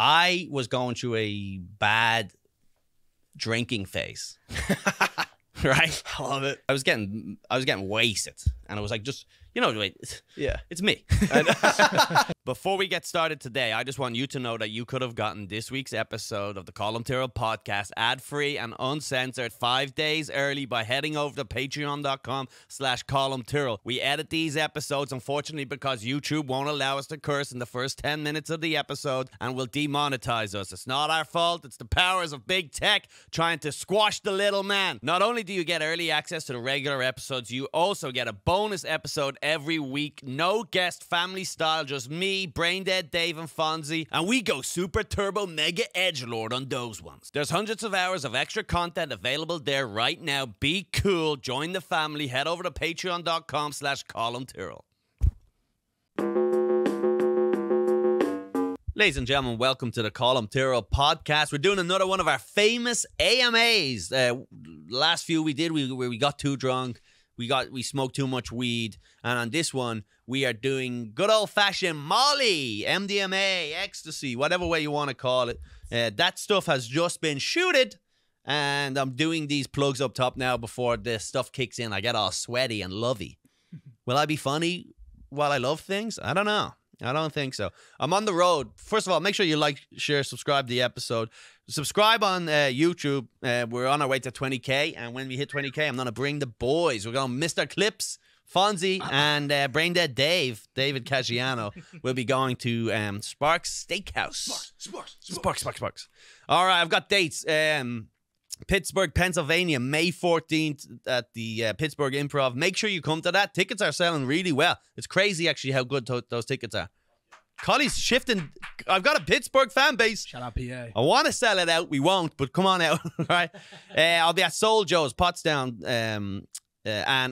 I was going through a bad drinking phase. Right? I love it. I was getting wasted, and I was like, just, you know, Yeah. it's me. Before we get started today, I just want you to know that you could have gotten this week's episode of the Colm Tyrrell podcast ad-free and uncensored 5 days early by heading over to patreon.com/Colm Tyrrell. We edit these episodes, unfortunately, because YouTube won't allow us to curse in the first 10 minutes of the episode and will demonetize us. It's not our fault. It's the powers of big tech trying to squash the little man. Not only do you get early access to the regular episodes, you also get a bonus episode every week. No guest, family style, just me, Braindead Dave, and Fonzie, and we go super turbo mega edgelord on those ones. There's hundreds of hours of extra content available there right now. Be cool, join the family, head over to patreon.com/Colm Tyrrell. Ladies and gentlemen, welcome to the Colm Tyrrell podcast. We're doing another one of our famous AMAs. Last few we did, we got too drunk. We smoked too much weed. And on this one, we are doing good old-fashioned Molly, MDMA, ecstasy, whatever way you want to call it. That stuff has just been shooted. And I'm doing these plugs up top now before the stuff kicks in. I get all sweaty and lovey. Will I be funny while I love things? I don't know. I don't think so. I'm on the road. First of all, make sure you like, share, subscribe to the episode. Subscribe on YouTube. We're on our way to 20K. And when we hit 20K, I'm going to bring the boys. We're going to Mr. Clips, Fonzie, and Braindead Dave, David Caggiano, will be going to Sparks Steakhouse. Sparks. All right, I've got dates. Pittsburgh, Pennsylvania, May 14th at the Pittsburgh Improv. Make sure you come to that. Tickets are selling really well. It's crazy, actually, how good those tickets are. Collie's shifting. I've got a Pittsburgh fan base. Shout out PA. I want to sell it out. We won't, but come on out, right? I'll be at Soul Joe's, Potsdam, and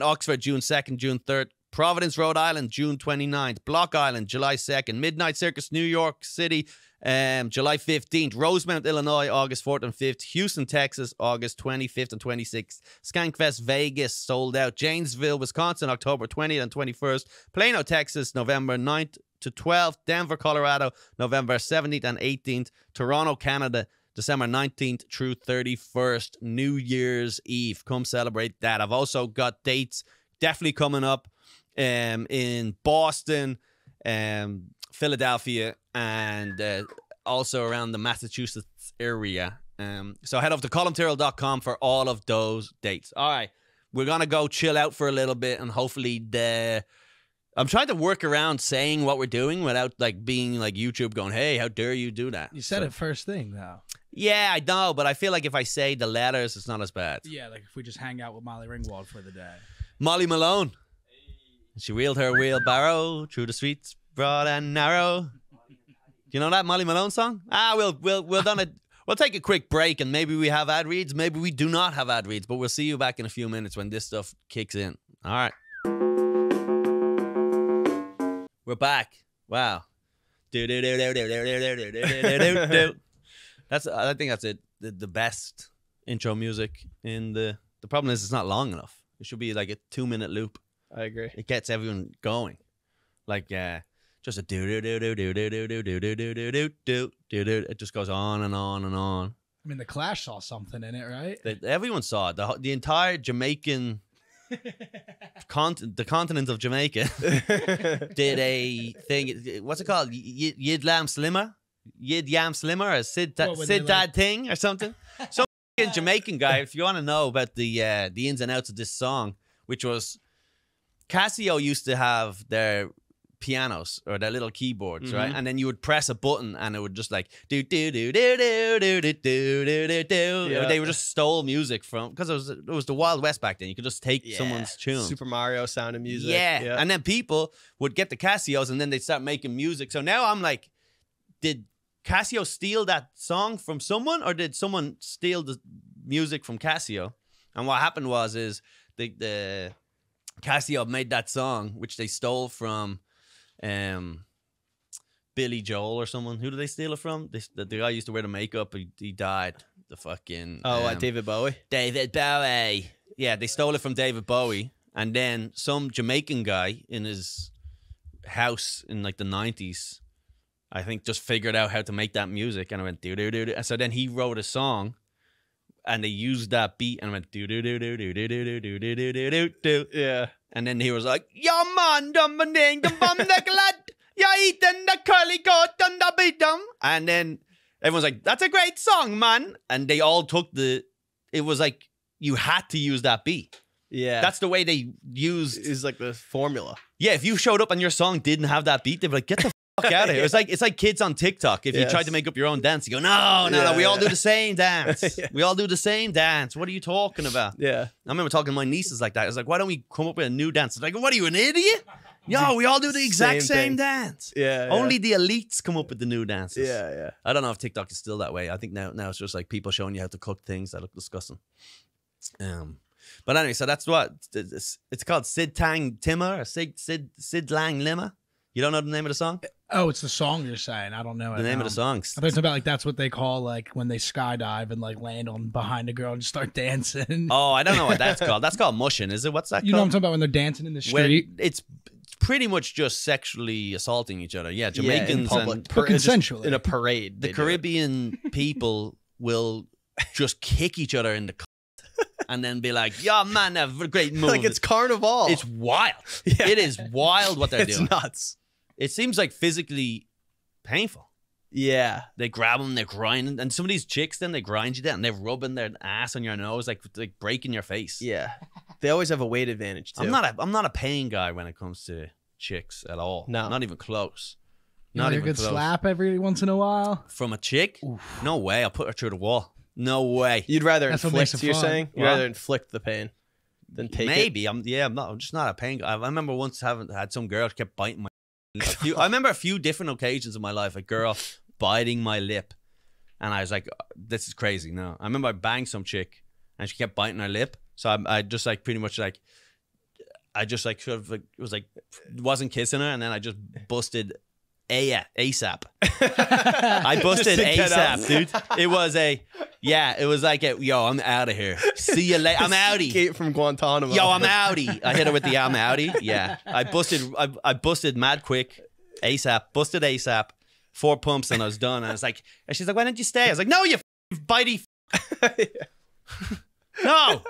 Oxford, June 2nd, June 3rd. Providence, Rhode Island, June 29th. Block Island, July 2nd. Midnight Circus, New York City, July 15th. Rosemount, Illinois, August 4th and 5th. Houston, Texas, August 25th and 26th. Skankfest, Vegas, sold out. Janesville, Wisconsin, October 20th and 21st. Plano, Texas, November 9th to 12th. Denver, Colorado, November 17th and 18th. Toronto, Canada, December 19th through 31st. New Year's Eve. Come celebrate that. I've also got dates definitely coming up in Boston, Philadelphia, and also around the Massachusetts area. So head over to colmtyrrell.com for all of those dates. All right, we're going to go chill out for a little bit, and hopefully I'm trying to work around saying what we're doing without like being like YouTube going, hey, how dare you do that? You said it first thing, though. Yeah, I know, but I feel like if I say the letters, it's not as bad. Yeah, like if we just hang out with Molly Ringwald for the day. Molly Malone. She wheeled her wheelbarrow through the streets, broad and narrow. Do you know that Molly Malone song? We'll take a quick break, and maybe we have ad reads. Maybe we do not have ad reads, but we'll see you back in a few minutes when this stuff kicks in. All right. We're back. Wow. I think that's it. The best intro music in the problem is it's not long enough. It should be like a 2-minute loop. I agree. It gets everyone going. Like just a do do do do do do do do do do do do do do. It just goes on and on and on. I mean, the Clash saw something in it, right? Everyone saw it. The entire Jamaican the continent of Jamaica did a thing. What's it called? Yid Lam Slimmer? Yid Yam Slimmer? Or Sid Dad thing or something? Some Jamaican guy, if you want to know about the ins and outs of this song, which was Casio used to have their pianos or their little keyboards, right? And then you would press a button and it would just like do do do do do do do do do do. They were just stole music from, because it was the Wild West back then. You could just take someone's tune. Super Mario sound of music. Yeah. And then people would get the Casios and then they'd start making music. So now I'm like, did Casio steal that song from someone, or did someone steal the music from Casio? And what happened was the Casio made that song, which they stole from Billy Joel or someone. Who did they steal it from? The guy used to wear the makeup. He died. The fucking David Bowie. David Bowie. Yeah, they stole it from David Bowie, and then some Jamaican guy in his house in like the 90s I think, just figured out how to make that music, and I went do do do do. And so then he wrote a song, and they used that beat, and I went do do do do do do do do do do do do do. Yeah. And then he was like, "Yeah, man, dum ding dum bum the glad, yeah, eating the curly goat and the beat them." And then everyone's like, "That's a great song, man." And they all took it was like you had to use that beat. Yeah. That's the way they used. is like the formula. Yeah, if you showed up and your song didn't have that beat, they'd be like, "Get the fuck out of here." It's like kids on TikTok. If you Yes. tried to make up your own dance, you go, "No, we all do the same dance. Yeah. We all do the same dance. What are you talking about?" Yeah. I remember talking to my nieces like that. I was like, "Why don't we come up with a new dance?" It's like, "What are you, an idiot?" Yo, we all do the exact Same same thing. dance. Yeah. Only the elites come up with the new dances. Yeah. Yeah. I don't know if TikTok is still that way. I think now it's just like people showing you how to cook things that look disgusting. But anyway, so that's what it's called. Sid Tang Timmer or Sid Lang Lima. You don't know the name of the song? Oh, it's the song you're saying. I don't know it. The name of the song. I thought it's about like that's what they call like when they skydive and like land on behind a girl and start dancing. Oh, I don't know what that's called. That's called mushing, is it? What's that You know what I'm called? talking about when they're dancing in the When street? it's pretty much just sexually assaulting each other. Yeah, Jamaicans in public, and But just consensually. in a parade. the they do it. Caribbean people will just kick each other in the and then be like, "Yeah, man, have a great move." Like it's carnival. It's wild. Yeah. It is wild what they're It's doing. nuts. It seems like physically painful. Yeah. They grab them, they're grinding, and some of these chicks then they grind you down, and they're rubbing their ass on your nose, like breaking your face. Yeah. They always have a weight advantage too. I'm not a pain guy when it comes to chicks at all. No. Not even close. You Not want a even good close. slap every once in a while. From a chick? No way. I'll put her through the wall. No way. You'd rather That's what makes inflict. it You're fun. saying you'd What? rather inflict the pain than take it. Maybe. I'm just not a pain guy. I remember once had some girl kept biting my I remember a few different occasions in my life, a girl biting my lip. And I was like, "This is crazy." No. I remember I banged some chick and she kept biting her lip. So I just like pretty much like I just like sort of like, it was like wasn't kissing her, and then I just busted ASAP. I busted Just to get out. ASAP, dude. It was like yo, I'm out of here. See you later. I'm outie. Escape from Guantanamo. Yo, I'm outie. I hit her with the I'm outie. Yeah. I busted mad quick. ASAP. Busted ASAP. 4 pumps and I was done. And I was like, and she's like, "Why don't you stay?" I was like, "No, you bitey. No.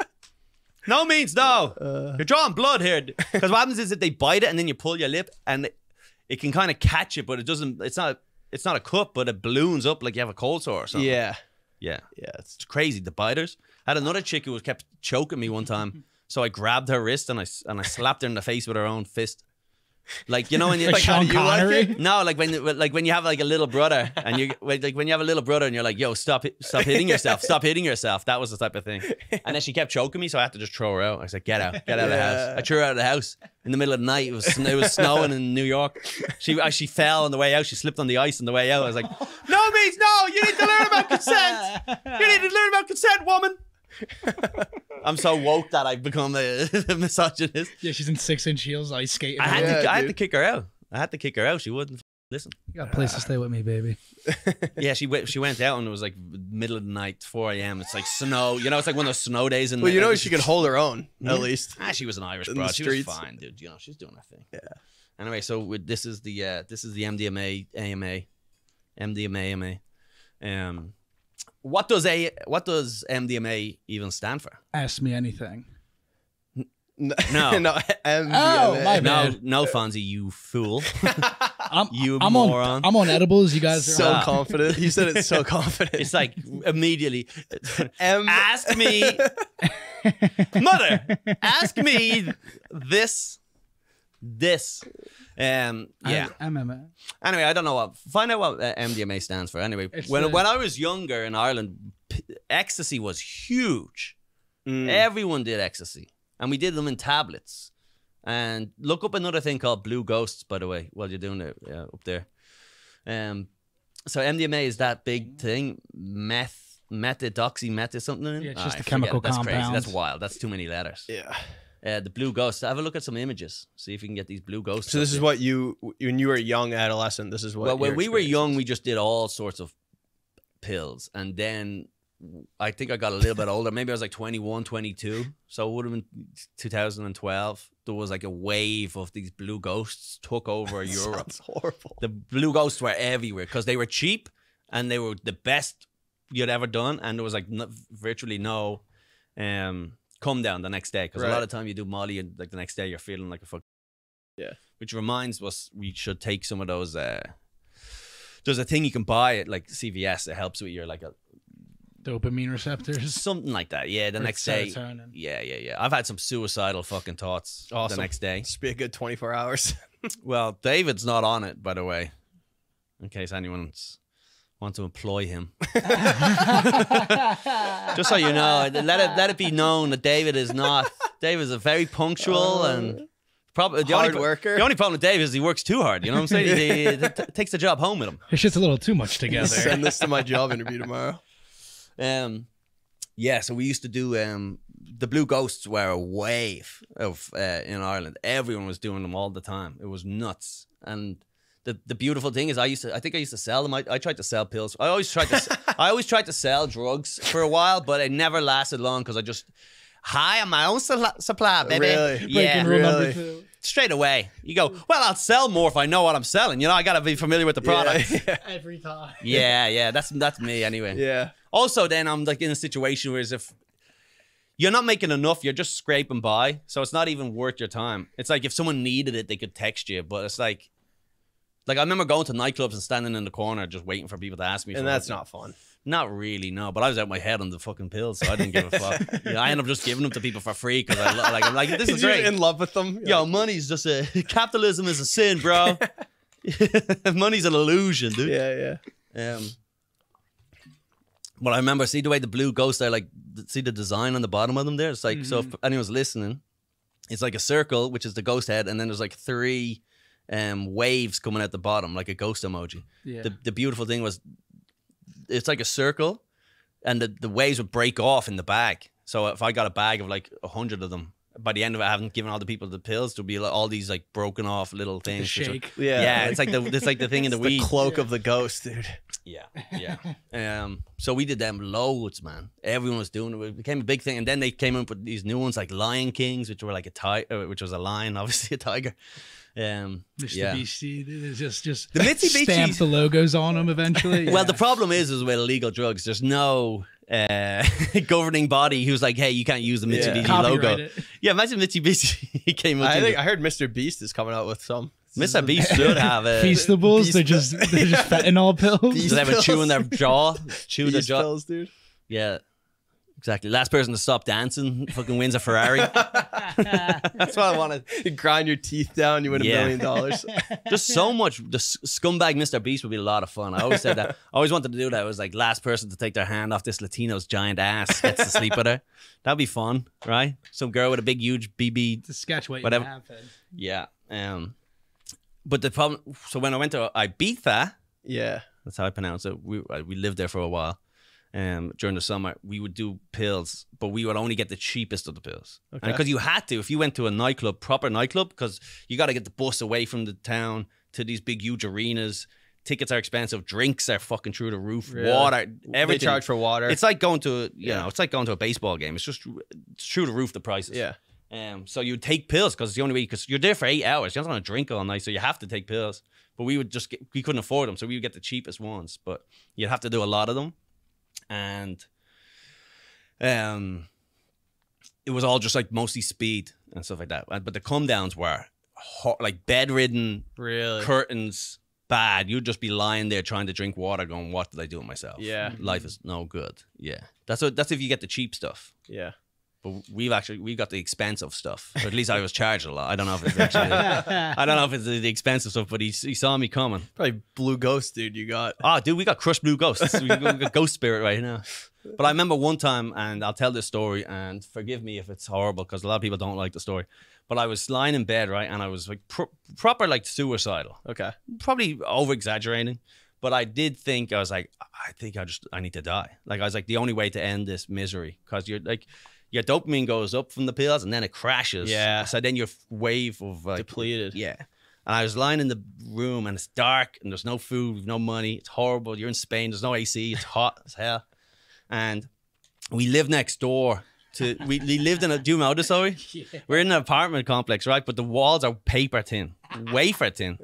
No means no. You're drawing blood here." Because what happens is that they bite it and then you pull your lip and it can kind of catch it, but it doesn't, it's not a cut, but it balloons up like you have a cold sore or something. Yeah. Yeah. Yeah. It's It's crazy. The biters. I had another chick who kept choking me one time. So I grabbed her wrist and I slapped her in the face with her own fist. Like, you know, when you Like Sean how do you like Connery? it? no, like when you have like a little brother and you like when you have a little brother and you're like, "Yo, stop hitting yourself, stop hitting yourself." That was the type of thing. And then she kept choking me, so I had to just throw her out. I was like, get out of the house." I threw her out of the house in the middle of the night. It was snowing in New York. She fell on the way out. She slipped on the ice on the way out. I was like, "No means no. You need to learn about consent. You need to learn about consent, woman." I'm so woke that I've become a misogynist. Yeah, she's in 6-inch heels, ice skating. I had Yeah, to dude. kick her out. I had to kick her out. She wouldn't listen. You got a place to stay with me, baby. Yeah, she went out and it was like middle of the night, 4 a.m. It's like snow. You know, it's like one of those snow days. Well, you know she could hold her own at least. She was an Irish in broad. the She was streets. fine, dude. You know, she's doing her thing. Yeah. Anyway, so this is the MDMA AMA. What does MDMA even stand for? Ask me anything. No. no. MDMA. Oh, my No, bad. no, Fonzie, you fool. I'm, You I'm moron. I'm on edibles. You guys are So on. confident. You said it so confident. It's like immediately. M- Ask me, mother. Ask me this. Yeah. MMA. Anyway, I don't know what. Find out what MDMA stands for. Anyway, It's when the- I was younger in Ireland, ecstasy was huge. Mm. Everyone did ecstasy, and we did them in tablets. And look up another thing called Blue Ghosts, by the way, while you're doing it up there. So MDMA is that big thing, methoxy something. Yeah, it's just I a chemical forget. That's crazy. compound. That's wild. That's too many letters. Yeah. The Blue Ghosts. Have a look at some images. See if you can get these Blue Ghosts. So this up is there. what when you were a young adolescent. This is what. Well, when your we were experience young, is. we just did all sorts of pills, and then I think I got a little bit older. Maybe I was like 21, 22. So it would have been 2012. There was like a wave of these blue ghosts took over Europe. Sounds horrible. The blue ghosts were everywhere because they were cheap and they were the best you'd ever done. And there was like virtually no come down the next day. Because a lot of time you do Molly and like the next day you're feeling like a fuck. Yeah. Which reminds us we should take some of those. There's a thing you can buy at like CVS that helps with your like a Dopamine receptors. something like that. Yeah, the Or next day. serotonin. Yeah. I've had some suicidal fucking thoughts Awesome. the next day. This should be a good 24 hours. Well, David's not on it, by the way, in case anyone wants to employ him. Just so you know, let it be known that David is not. David is a very punctual and probably Hard worker. The only problem with David is he works too hard. You know what I'm saying? He takes the job home with him. It's just a little too much together. Send this to my job interview tomorrow. Yeah, so we used to do the Blue Ghosts were a wave of in Ireland. Everyone was doing them all the time. It was nuts. And the beautiful thing is I think I used to sell them. I tried to sell pills. I always tried to sell drugs for a while, but it never lasted long because I just I'm my own supply, baby. Really? Yeah. Breaking rule number Really? 2. Straight away. You go, well, I'll sell more if I know what I'm selling. You know, I got to be familiar with the product. Yeah. Every time. Yeah, that's me anyway. Yeah. Also, then I'm like in a situation where as if you're not making enough, you're just scraping by, so it's not even worth your time. It's like if someone needed it, they could text you, but it's like I remember going to nightclubs and standing in the corner just waiting for people to ask me. And that's not fun. Not really, no. But I was out my head on the fucking pills, so I didn't give a fuck. I ended up just giving them to people for free because I'm like, this is You're great. in love with them. Yo, money's just capitalism is a sin, bro. Money's an illusion, dude. Yeah. But I remember, see the way the Blue Ghost, see the design on the bottom of them there? It's like, so if anyone's listening, it's like a circle, which is the ghost head, and then there's like 3 waves coming out the bottom, like a ghost emoji. Yeah. The beautiful thing was, it's like a circle, and the waves would break off in the bag. So if I got a bag of like 100 of them, by the end of it, I haven't given all the people the pills. There'll be like all these like broken off little The things. which are- shake. Yeah, it's like the thing in the It's weed. the cloak of the ghost, dude. Yeah. So we did them loads, man. Everyone was doing it. It became a big thing, and then they came up with these new ones like Lion Kings, which were like a tiger, which was a lion, obviously a tiger. Mr. Yeah. BC, it's just The Mitsubishi- stamp the logos on them eventually. Well, the problem is with illegal drugs, there's no governing body who's like, hey, you can't use the Mitsubishi Copyright logo. it. Yeah, imagine Mitsubishi came up. I heard Mr. Beast is coming out with some. Mr. Beast should have a. Feastables, they're just fentanyl pills. Does they have a chew in their jaw? Chew their Beast jaw. pills, dude. Yeah. Exactly. Last person to stop dancing fucking wins a Ferrari. That's what I wanted. You grind your teeth down, you win Yeah. $1 million. Just so much. The scumbag Mr. Beast would be a lot of fun. I always said that. I always wanted to do that. It was like last person to take their hand off this Latino's giant ass gets to sleep with her. That'd be fun, right? Some girl with a big, huge BB. It's a sketch waiting Whatever. to happen. Yeah. But the problem. So when I went to Ibiza, Yeah. that's how I pronounce it. We lived there for a while. During the summer, we would do pills, but we would only get the cheapest of the pills. Okay. And because you had to, if you went to a nightclub, proper nightclub, because you got to get the bus away from the town to these big, huge arenas. Tickets are expensive. Drinks are fucking through the roof. Really? Water, They everything. charge for water. It's like going to, Yeah. it's like going to a baseball game. It's through the roof, the prices. yeah. So you take pills because it's the only way, because you're there for 8 hours. You're not going to drink all night, so you have to take pills. But we would we couldn't afford them, so we would get the cheapest ones. But you'd have to do a lot of them. And it was all just like mostly speed and stuff like that. But the come downs were like bedridden, Really? curtains, bad. You'd just be lying there trying to drink water, going, "What did I do with myself? Yeah. Life is no good." Yeah, that's if you get the cheap stuff. Yeah. But we got the expensive stuff. Or at least I was charged a lot. I don't know if it's actually, I don't know if it's the expensive stuff, but he saw me coming. Probably Blue Ghost, dude, you got. Oh, dude, we got crushed blue ghosts. We got ghost spirit right now. But I remember one time, and I'll tell this story, and forgive me if it's horrible, because a lot of people don't like the story. But I was lying in bed, right, and I was like proper like suicidal. Okay. Probably over exaggerating, but I did think, I was like, I think I need to die. Like I was like, the only way to end this misery, because you're like, your dopamine goes up from the pills and then it crashes. Yeah. So then your wave of like, Depleted. yeah. And I was lying in the room and it's dark and there's no food, no money. It's horrible. You're in Spain. There's no AC. It's hot as hell. and we lived next door to. We lived in a. Do you know this, sorry? Yeah. We're in an apartment complex, right? But the walls are paper thin, wafer thin.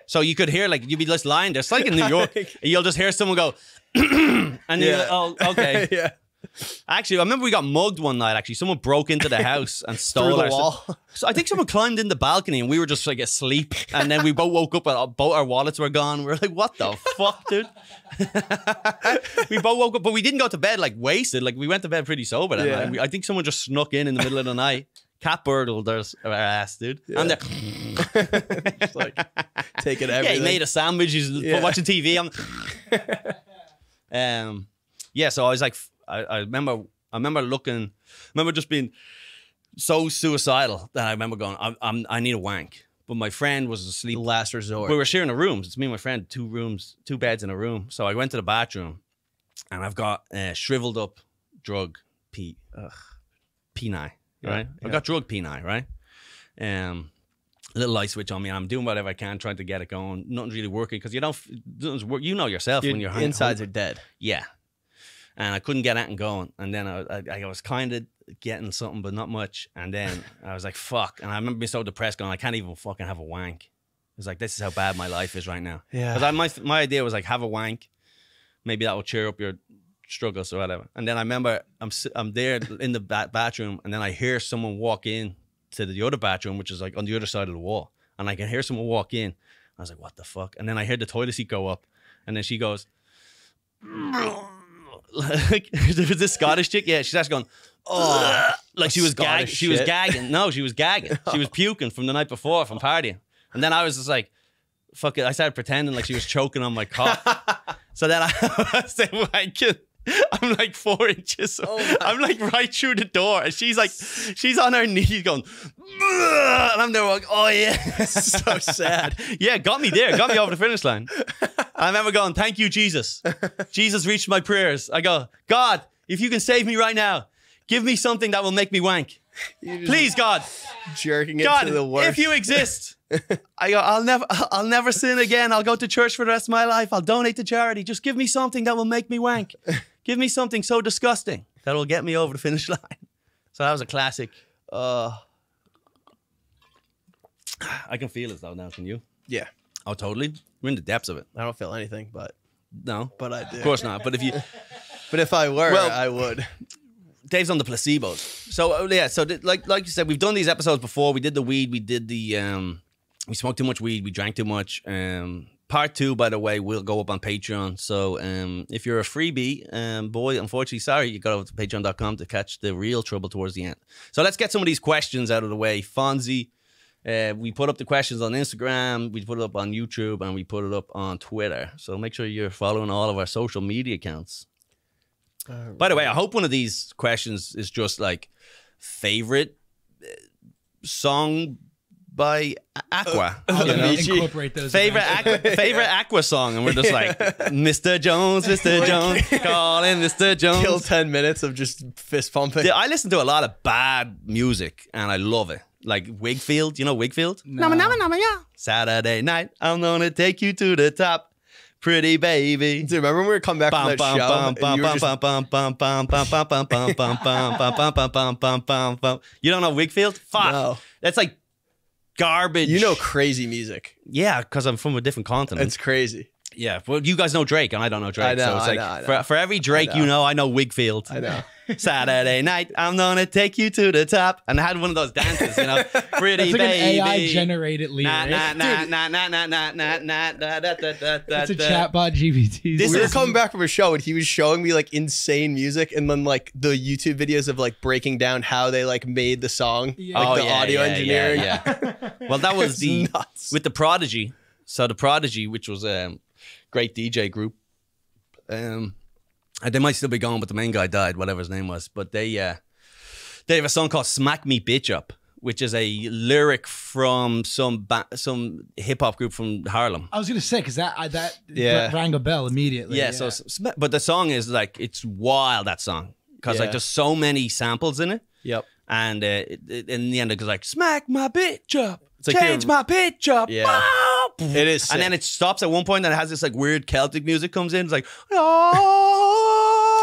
So you could hear like you'd be just lying there. It's like in New York, you'll just hear someone go, and you're like, oh, okay. Yeah. Actually, I remember we got mugged one night. Actually, someone broke into the house and stole Through the our wall. So I think someone climbed in the balcony and we were just like asleep. And then we both woke up and both our wallets were gone. We were like, what the fuck, dude? We both woke up, but we didn't go to bed like wasted. Like we went to bed pretty sober that Yeah. night. I think someone just snuck in the middle of the night. Cat burgled our ass, dude. Yeah. And Just like taking yeah, everything. he made a sandwich. He's watching TV. Yeah, so I was like, I remember just being so suicidal that I remember going, I need a wank. But my friend was asleep. Last resort. We were sharing a room. It's me and my friend, 2 rooms, 2 beds in a room. So I went to the bathroom, and I've got shriveled up drug penile, right? I've got drug penile, right? A little light switch on me, and I'm doing whatever I can, trying to get it going. Nothing's really working because you know yourself when you're Your insides are dead. yeah. And I couldn't get it and going. And then I was kind of getting something, but not much. And then I was like, fuck. And I remember being so depressed going, I can't even fucking have a wank. It was like, this is how bad my life is right now. Yeah. Because my idea was like, have a wank. Maybe that will cheer up your struggles or whatever. And then I remember I'm there in the bathroom, and then I hear someone walk in to the other bathroom, which is like on the other side of the wall. And I can hear someone walk in. I was like, what the fuck? And then I heard the toilet seat go up. And then she goes... like there was this Scottish chick, yeah, she's actually going, oh, like she was gagging. She was gagging. No, she was gagging. She was puking from the night before from partying. And then I was just like, fuck it. I started pretending like she was choking on my cock. So then I was wanking. I'm like 4 inches. I'm like right through the door, and she's on her knees going, and I'm there like, oh yeah, So sad. yeah, got me over the finish line. I remember going, thank you, Jesus. Jesus reached my prayers. I go, God, if you can save me right now, give me something that will make me wank. Please, God. Jerking it God, to the worst. if you exist. I go, I'll never sin again. I'll go to church for the rest of my life. I'll donate to charity. Just give me something that will make me wank. Give me something so disgusting that will get me over the finish line. So that was a classic. I can feel it though now, can you? Yeah. Oh, totally. We're in the depths of it. I don't feel anything, but No, I do. of course not. But But if I were, Well- I would. Dave's on the placebos. So yeah, so like you said, we've done these episodes before. We did the weed. We did the we smoked too much weed. We drank too much. Part 2, by the way, will go up on Patreon. So if you're a freebie, boy, unfortunately, sorry, you got over to patreon.com to catch the real trouble towards the end. So let's get some of these questions out of the way. Fonzie, we put up the questions on Instagram, we put it up on YouTube, and we put it up on Twitter. So make sure you're following all of our social media accounts. By the way, I hope one of these questions is just like favorite song by Aqua. I'll You know? incorporate those. Favorite Aqua song, and we're just like, Mr. Jones, Mr. Jones, calling Mr. Jones. Kill 10 minutes of just fist pumping. Yeah, I listen to a lot of bad music, and I love it. Like Wigfield, you know Wigfield? No. Saturday night, I'm gonna take you to the top. Pretty baby. Dude, remember when we were coming back from that show? and you were just- You don't know Wigfield? Fuck. No. That's like garbage. You know crazy music. Yeah, because I'm from a different continent. It's crazy. Yeah, well, you guys know Drake, and I don't know Drake. I know, so it's I like know, I know. For every Drake you know, I know Wigfield. I know. Saturday night, I'm gonna take you to the top. And I had one of those dances, you know, pretty It's like baby. an AI generated lyric. It's a chatbot GPT. This We were is- coming back from a show and he was showing me like insane music and then like the YouTube videos of like breaking down how they like made the song. Yeah. Like Oh, the yeah, audio yeah, engineering. yeah. Well, that was It's the nuts. with the Prodigy. So the Prodigy, which was a great DJ group, they might still be going, but the main guy died, whatever his name was. But they have a song called "Smack Me Bitch Up," which is a lyric from some hip hop group from Harlem. I was gonna say because that Yeah. rang a bell immediately. Yeah, so but the song is like, it's wild, that song, because like Yeah. there's so many samples in it. Yep. And in the end, it goes like, "Smack my bitch up, like change my pitch up." Yeah. Wow. It is sick. And then it stops at one point, and it has this like weird Celtic music comes in. It's like, "Oh."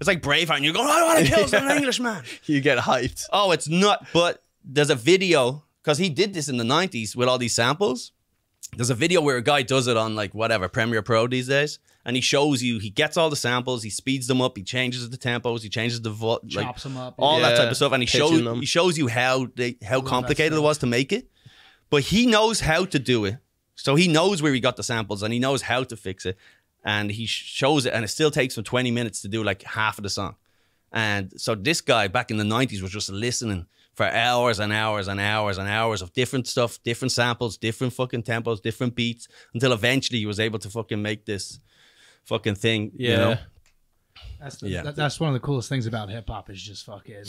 It's like Braveheart, and you're going, I want to kill some Englishman. You get hyped. Oh, it's not. But there's a video, because he did this in the 90s with all these samples. There's a video where a guy does it on like whatever, Premiere Pro these days. And he shows you, he gets all the samples, he speeds them up, he changes the tempos, he changes the Chops them up. all that Yeah, type of stuff. And he pitching shows you how complicated it was to make it. But he knows how to do it. So he knows where he got the samples and he knows how to fix it. And he shows it, and it still takes him 20 minutes to do like half of the song. And so this guy back in the 90s was just listening for hours and hours and hours and hours of different stuff, different samples, different fucking tempos, different beats, until eventually he was able to fucking make this fucking thing, Yeah. you know? That's one of the coolest things about hip hop is just fucking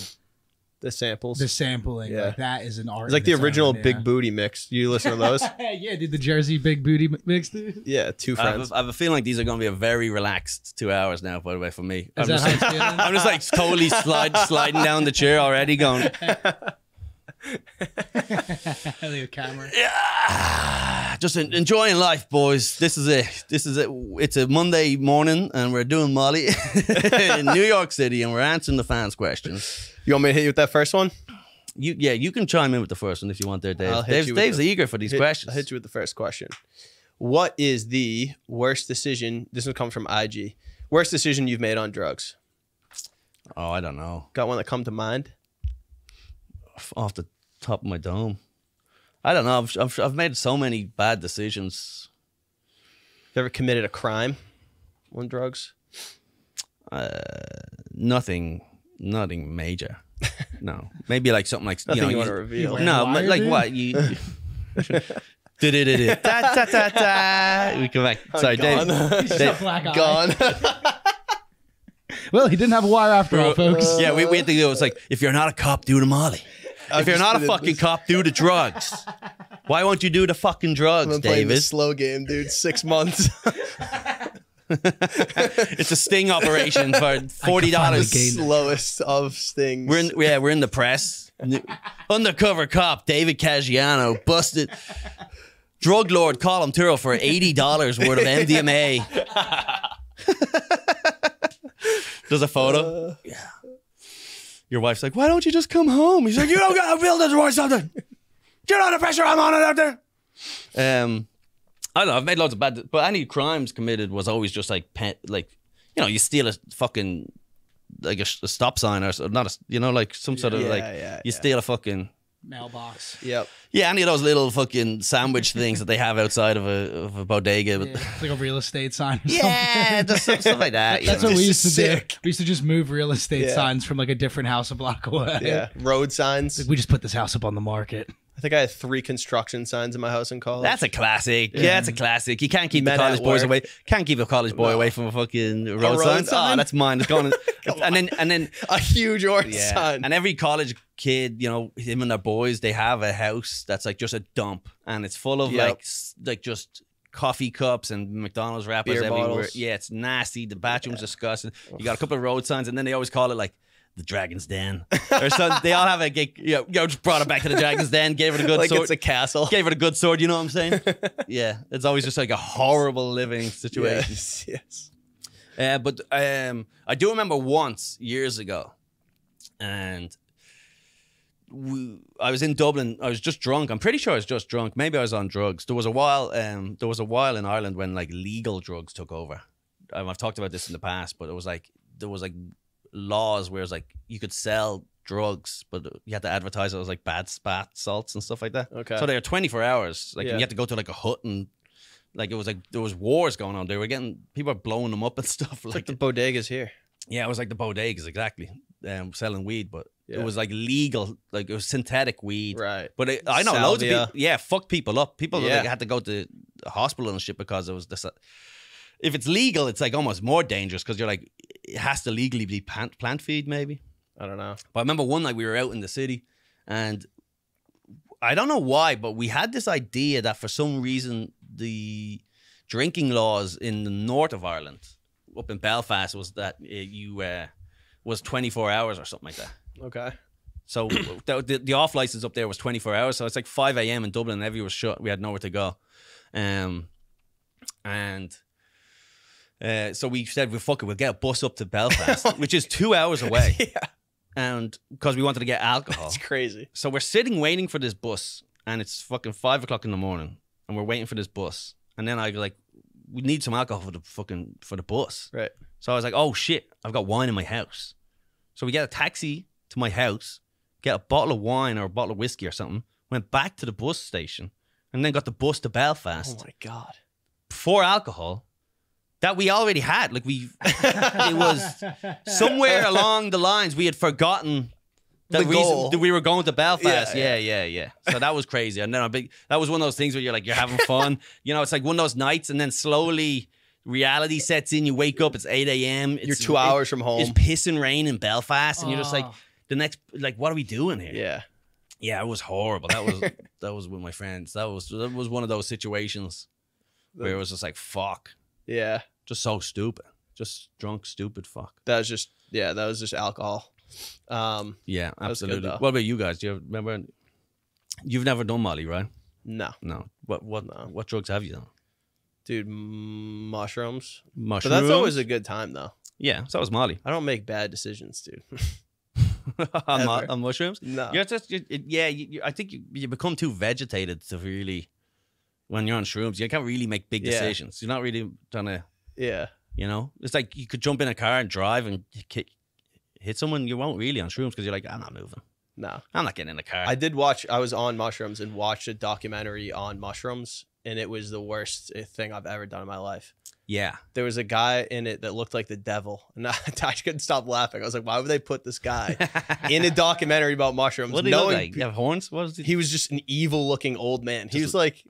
The samples. the sampling. Yeah. Like that is an art. It's like in the its original own, yeah. Big Booty mix. Do you listen to those? Yeah, dude, the Jersey Big Booty mix, dude. Yeah, two friends. I have a feeling like these are going to be a very relaxed 2 hours now, by the way, for me. Is I'm that how just, it's feeling? I'm just like totally sliding down the chair already going, The camera. yeah, just enjoying life, boys. This is it. It's a Monday morning, and we're doing Molly in New York City, and we're answering the fans' questions. You want me to hit you with that first one? You can chime in with the first one if you want there, Dave. I'll hit you with Dave's the- eager for these questions. I'll hit you with the first question. What is the worst decision? This will come from IG. Worst decision you've made on drugs? Oh, I don't know. Got one that come to mind? Off the top of my dome, I don't know. I've made so many bad decisions. You ever committed a crime on drugs? Nothing major. No, maybe like something like Nothing you you know. want to reveal. you- No, Wire, like dude? what you. We come back. Sorry, Dave. He's got a black eye. Gone. Well, he didn't have a wire after all, folks. Yeah, we had to go. It's like, if you're not a cop, do the Molly. If you're not a fucking cop, do the drugs. Why won't you do the fucking I've drugs, been playing David? this slow game, dude. 6 months. It's a sting operation for $40. finally gain- Slowest of stings. We're in the press. Undercover cop David Caggiano busted drug lord Colm Tyrrell for $80 worth of MDMA. There's a photo. Yeah. Your wife's like, why don't you just come home? He's like, you don't gotta build it or something. Do you know the pressure I'm on it out there? I don't know. I've made loads of bad, but any crimes committed was always just like, you steal a fucking like a stop sign or not a, like some sort of you steal a fucking Mailbox. Yep. any of those little fucking sandwich things that they have outside of a bodega. Yeah, it's like a real estate sign. Or Yeah, just stuff like that. That's what we used to Sick. do. We used to just move real estate Yeah. signs from like a different house a block away. Yeah. Road signs. Like, we just put this house up on the market. I think I had 3 construction signs in my house in college. That's a classic. Yeah, that's a classic. You can't keep Met the at college boys work. away. Can't keep a college boy away from a fucking road road sign. sign? Oh, that's mine. It's going. and then a huge orange yeah. sign. And every college kid, him and their boys, they have a house that's like just a dump, and it's full of Yep. like just coffee cups and McDonald's wrappers Beer everywhere. bottles. Yeah, it's nasty. The bathroom's disgusting. You got a couple of road signs, and then they always call it like the Dragon's Den or something. They all have a just brought it back to the Dragon's Den, gave it a good like sword. it's a castle. Gave it a good sword, you know what I'm saying? Yeah, it's always just like a horrible living situation. Yes. But I do remember once years ago, and I was in Dublin. I was just drunk. I'm pretty sure I was just drunk. Maybe I was on drugs. There was a while. There was a while in Ireland when like legal drugs took over. I've talked about this in the past, but there was laws where it's like you could sell drugs, but you had to advertise it as like bad spat salts and stuff like that. Okay. So they were 24 hours. Like Yeah. and you had to go to like a hut and like it was like there was wars going on. They were people were blowing them up and stuff. It's like the bodegas here. Yeah, it was like the bodegas exactly. Selling weed, but Yeah. it was like legal, like it was synthetic weed. Right. But I know loads of Salvia. people. Yeah, fucked people up. People Yeah. like, had to go to the hospital and shit because it was this. If it's legal, it's like almost more dangerous because you're like it has to legally be plant feed maybe. I don't know. But I remember one night we were out in the city, and I don't know why, but we had this idea that for some reason the drinking laws in the north of Ireland, up in Belfast, was that was 24 hours or something like that. Okay. So the off license up there was 24 hours. So it's like 5 a.m. in Dublin and everyone was shut. We had nowhere to go. So we said, we'll get a bus up to Belfast, which is 2 hours away. Yeah, And because we wanted to get alcohol. it's crazy. So we're sitting waiting for this bus, and it's fucking 5 o'clock in the morning, and we're waiting for this bus. And then I like, we need some alcohol for the bus. Right. So I was like, oh shit, I've got wine in my house. So we get a taxi to my house, get a bottle of wine or a bottle of whiskey or something, went back to the bus station, and then got the bus to Belfast Oh my god. for alcohol that we already had. Like it was somewhere along the lines we had forgotten The goal. that we were going to Belfast. Yeah, Yeah. So that was crazy. And then that was one of those things where you're like, you're having fun. You know, it's like one of those nights, and then slowly reality sets in. You wake up, it's 8 a.m. You're 2 hours from home. It's pissing rain in Belfast, and you're just like, Oh. the next, like, what are we doing here? Yeah. Yeah, it was horrible. That was with my friends. That was one of those situations where it was just like, fuck, Yeah. just so stupid, just drunk, stupid, fuck. That was just alcohol. Yeah, was good, absolutely. though. What about you guys? Do you remember? You've never done Molly, right? No, No. What drugs have you done? dude, mushrooms. Mushrooms. But that's always a good time, though. Yeah. So was Molly I don't make bad decisions, dude. on mushrooms. No. You're just I think you become too vegetated to really. When you're on shrooms, you can't really make big Yeah. decisions. You're not really trying to. Yeah. You know, it's like you could jump in a car and drive and hit someone. You won't really on shrooms because you're like, I'm not moving. No. I'm not getting in the car. I was on mushrooms and watched a documentary on mushrooms, and it was the worst thing I've ever done in my life. yeah. There was a guy in it that looked like the devil, and I couldn't stop laughing. I was like, why would they put this guy in a documentary about mushrooms? What did he look knowing like? You have horns? What was he? he was just an evil looking old man. He was like,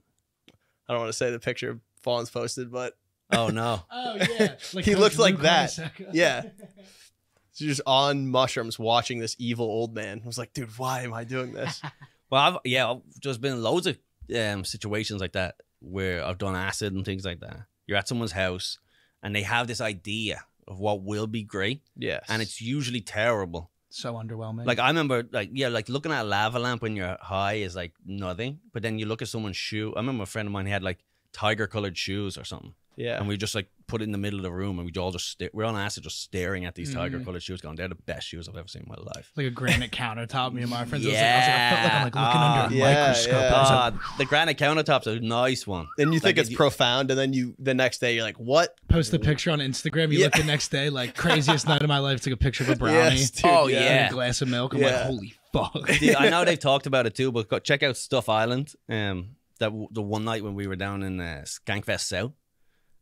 I don't want to say the picture Fawn's posted, but Oh no. Oh yeah, He looked like Luke that. Honeysuckle. yeah. Just on mushrooms watching this evil old man. I was like, dude, why am I doing this? Well, I've just been loads of situations like that where I've done acid and things like that. You're at someone's house and they have this idea of what will be great, Yes. and it's usually terrible. So underwhelming. Like I remember, like looking at a lava lamp when you're high is like nothing, but then you look at someone's shoe. I remember a friend of mine, he had like tiger colored shoes or something. yeah. And we just like put it in the middle of the room, and we all just we're on acid, just staring at these tiger colored shoes, going, "They're the best shoes I've ever seen in my life." like a granite countertop. Me and my friends. Yeah. I felt like I'm like looking under a Yeah, microscope. yeah. I was like, The granite countertop's a nice one. and you think Like, it's profound, and then the next day you're like, what? post a picture on Instagram. You Yeah. look the next day, like craziest night of my life. Took a picture of a brownie Yes, dude, Oh, and yeah. a glass of milk. I'm Yeah. like, holy fuck. Dude, I know they've talked about it too, but check out Stuff Island. The one night when we were down in Skankfest South,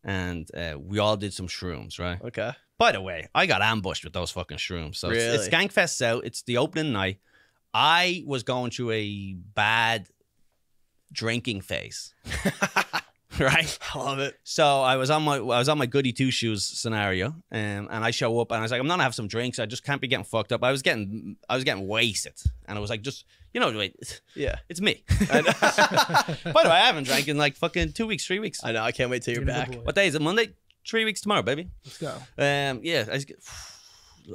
and we all did some shrooms, right? Okay. By the way, I got ambushed with those fucking shrooms. So it's Really? Skankfest South. It's the opening night. I was going through a bad drinking phase, right? I love it. So I was on my goody two shoes scenario, and I show up and I was like, I'm gonna have some drinks. I just can't be getting fucked up. I was getting wasted, and I was like, just Yeah. it's me. By the way, I haven't drank in like fucking 2 weeks, 3 weeks. I know. I can't wait till you're You're a back. good boy. What day is it? Monday. 3 weeks tomorrow, baby. Let's go. Yeah.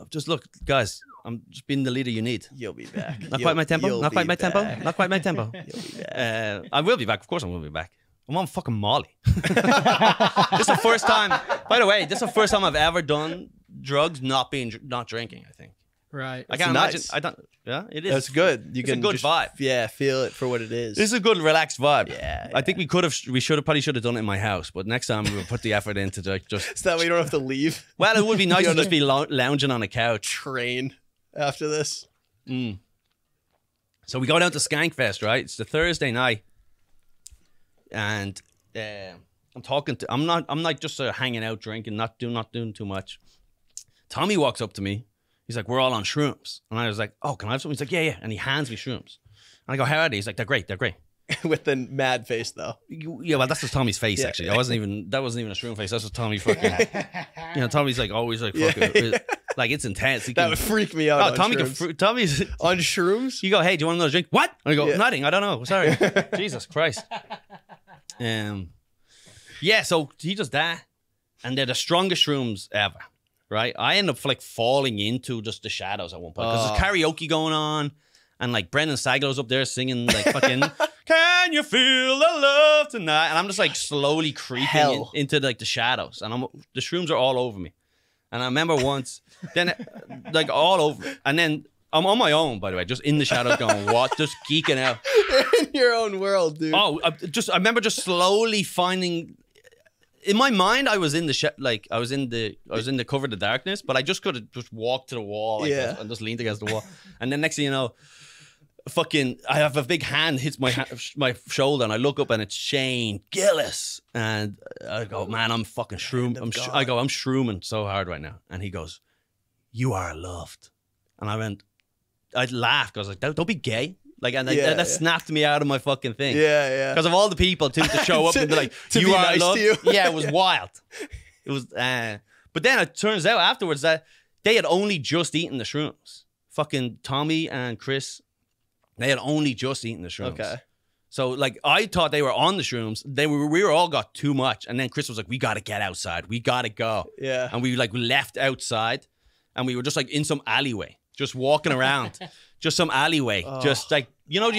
Just look, guys. I'm just being the leader you need. You'll be back. Not quite my tempo. You'll Not quite be my tempo. back. Not quite my tempo. You'll be back. I will be back. Of course, I'm going to be back. I'm on fucking Molly. This is the first time. By the way, this is the first time I've ever done drugs not drinking. I think. Right. I can't nice. imagine. I don't. Yeah, it is. That's good. You It's a can good just, vibe. Yeah, feel it for what it is. This is a good relaxed vibe. Yeah, I think we probably should have done it in my house, but next time we'll put the effort into like just. so that way you don't have to leave. Well, it would be nice You to know, just be lounging on a couch. Train after this. So we go down to Skankfest, right? It's the Thursday night, and I'm talking to. I'm not just hanging out, drinking, not doing too much. Tommy walks up to me. He's like, "We're all on shrooms," and I was like, "Oh, can I have some?" He's like, "Yeah," and he hands me shrooms. And I go, "How are they?" He's like, "They're great. They're great." With the mad face though. Yeah, well, that's just Tommy's face, Yeah. actually. That wasn't even a shroom face. That's just Tommy fucking. Tommy's like always like Yeah, fucking, yeah. like it's intense. He That can, would freak me out. oh, on Tommy can. shrooms. Tommy's. On shrooms? You go, "Hey, do you want another drink?" What? And I go, Yeah. "Nothing. I don't know. Sorry." Jesus Christ. Yeah. So he does that, and they're the strongest shrooms ever. Right? I end up like falling into just the shadows at one point because there's karaoke going on, and like Brendan Saglow's up there singing like fucking can you feel the love tonight? And I'm just like slowly creeping into like the shadows, and the shrooms are all over me. And I remember once, then like all over, and then I'm on my own, by the way, just in the shadows going, what? Just geeking out. In your own world, dude. Oh, I remember just slowly finding. In my mind, I was in the I was in the cover of the darkness, but I just could have just walked to the wall, like this, and just leaned against the wall. And then next thing you know, I have a big hand hits my shoulder, and I look up and it's Shane Gillis, and I go, man, I'm fucking shroom. I'm shrooming so hard right now. And he goes, you are loved. And I laughed. I was like, don't be gay. Like, and that snapped me out of my fucking thing. Yeah, yeah. Because of all the people to show up and be like, you are nice loved. to you. Yeah, it was wild. It was, but then it turns out afterwards that they had only just eaten the shrooms. Fucking Tommy and Chris, they had only just eaten the shrooms. Okay. So like, I thought they were on the shrooms. We were all got too much, and then Chris was like, we got to get outside. We got to go. Yeah. And we like left outside, and we were just like in some alleyway, just walking around. Just some alleyway, just like, you know,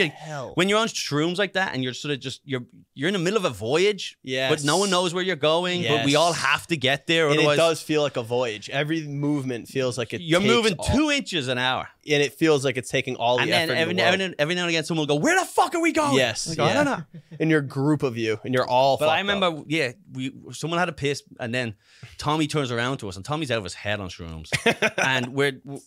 when you're on shrooms like that and you're sort of just, you're in the middle of a voyage, but no one knows where you're going, but we all have to get there. And otherwise, it does feel like a voyage. Every movement feels like you're moving 2 inches an hour. And it feels like it's taking all the effort. And then every now and again, someone will go, where the fuck are we going? Yes. Like, I don't know. In your group of you, and you're all But I remember, up. Someone had a piss, and then Tommy turns around to us, and Tommy's out of his head on shrooms. And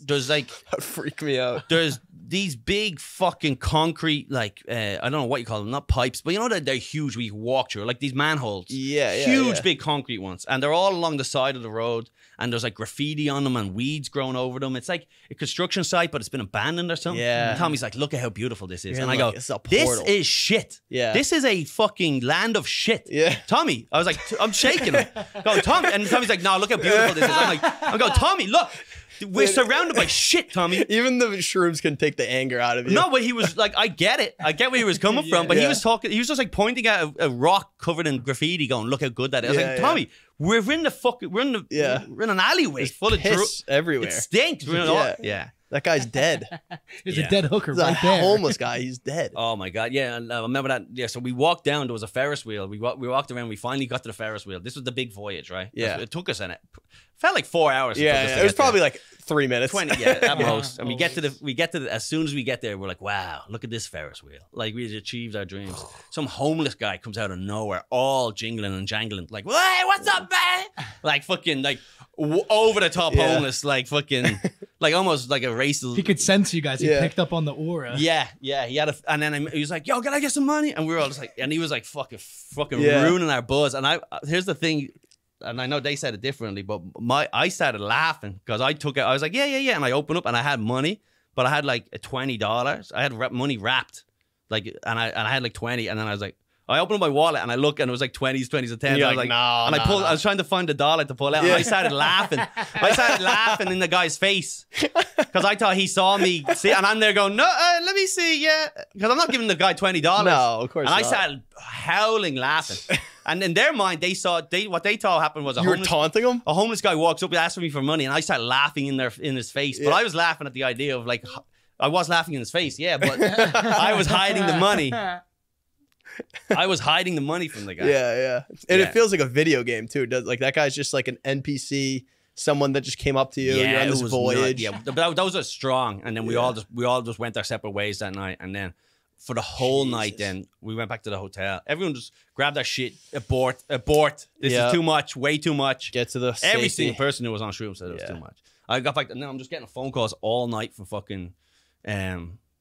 there's like, That freaked me out. There's these big fucking concrete, like, I don't know what you call them, not pipes, but you know that they're huge, we walk through, like these manholes. Yeah, huge, big concrete ones. And they're all along the side of the road, and there's like graffiti on them and weeds growing over them. It's like a construction site, but it's been abandoned or something. Yeah. And Tommy's like, look at how beautiful this is. You're And I like, go, it's a this portal. is shit. Yeah. This is a fucking land of shit. Yeah. Tommy, I was like, I'm shaking him. Going, Tommy. And Tommy's like, no, look how beautiful this is. I'm going, Tommy, look. We're surrounded by shit, Tommy. Even the shrooms can take the anger out of you. No, but he was like, I get it. I get where he was coming from. But he was talking, he was just like pointing at a rock covered in graffiti going, look how good that is. I was like, Tommy, we're in an alleyway full of piss everywhere. It stinks. Yeah. That guy's dead. There's a dead hooker There's right a there. homeless guy. He's dead. Oh my God. Yeah. And I remember that. Yeah. So we walked down. There was a Ferris wheel. We walked around. We finally got to the Ferris wheel. This was the big voyage, right? Yeah. It took us in it. Felt like 4 hours. It was probably like 3 minutes. 20, yeah, at most. And we get to the, as soon as we get there, we're like, wow, look at this Ferris wheel. Like, we achieved our dreams. Some homeless guy comes out of nowhere, all jingling and jangling, like, hey, what's up, man? Like, fucking, like, over the top homeless, like, fucking, like, almost like a racist. He could sense you guys. He picked up on the aura. Yeah. He had and then he was like, yo, can I get some money? And we were all just like, and he was like, fucking ruining our buzz. And here's the thing. And I know they said it differently, but I started laughing because I took it. I was like, yeah. And I opened up and I had money, but I had like $20. I had money wrapped, like, and I had like 20. And then I was like, I opened up my wallet and I looked and it was like 20s and 10s. And I was like, I was trying to find the dollar to pull out. And I started laughing. I started laughing in the guy's face because I thought he saw me. See, and I'm there going, no, let me see, because I'm not giving the guy $20. No, of course not. And I started howling, laughing. And in their mind, what they thought happened was you were taunting him. A homeless guy walks up, asking me for money, and I started laughing in his face. But I was laughing at the idea of like, I was laughing in his face, but I was hiding the money. I was hiding the money from the guy. Yeah. And it feels like a video game too. Like that guy's just like an NPC, someone that just came up to you. Yeah, you're on this voyage. But that was a strong. And then we all just went our separate ways that night. And then for the whole night, then we went back to the hotel. Everyone just grabbed our shit. Abort. This is too much. Way too much. Get to the Every safety. single person who was on shrooms said it was too much. I got back. And then I'm just getting phone calls all night from fucking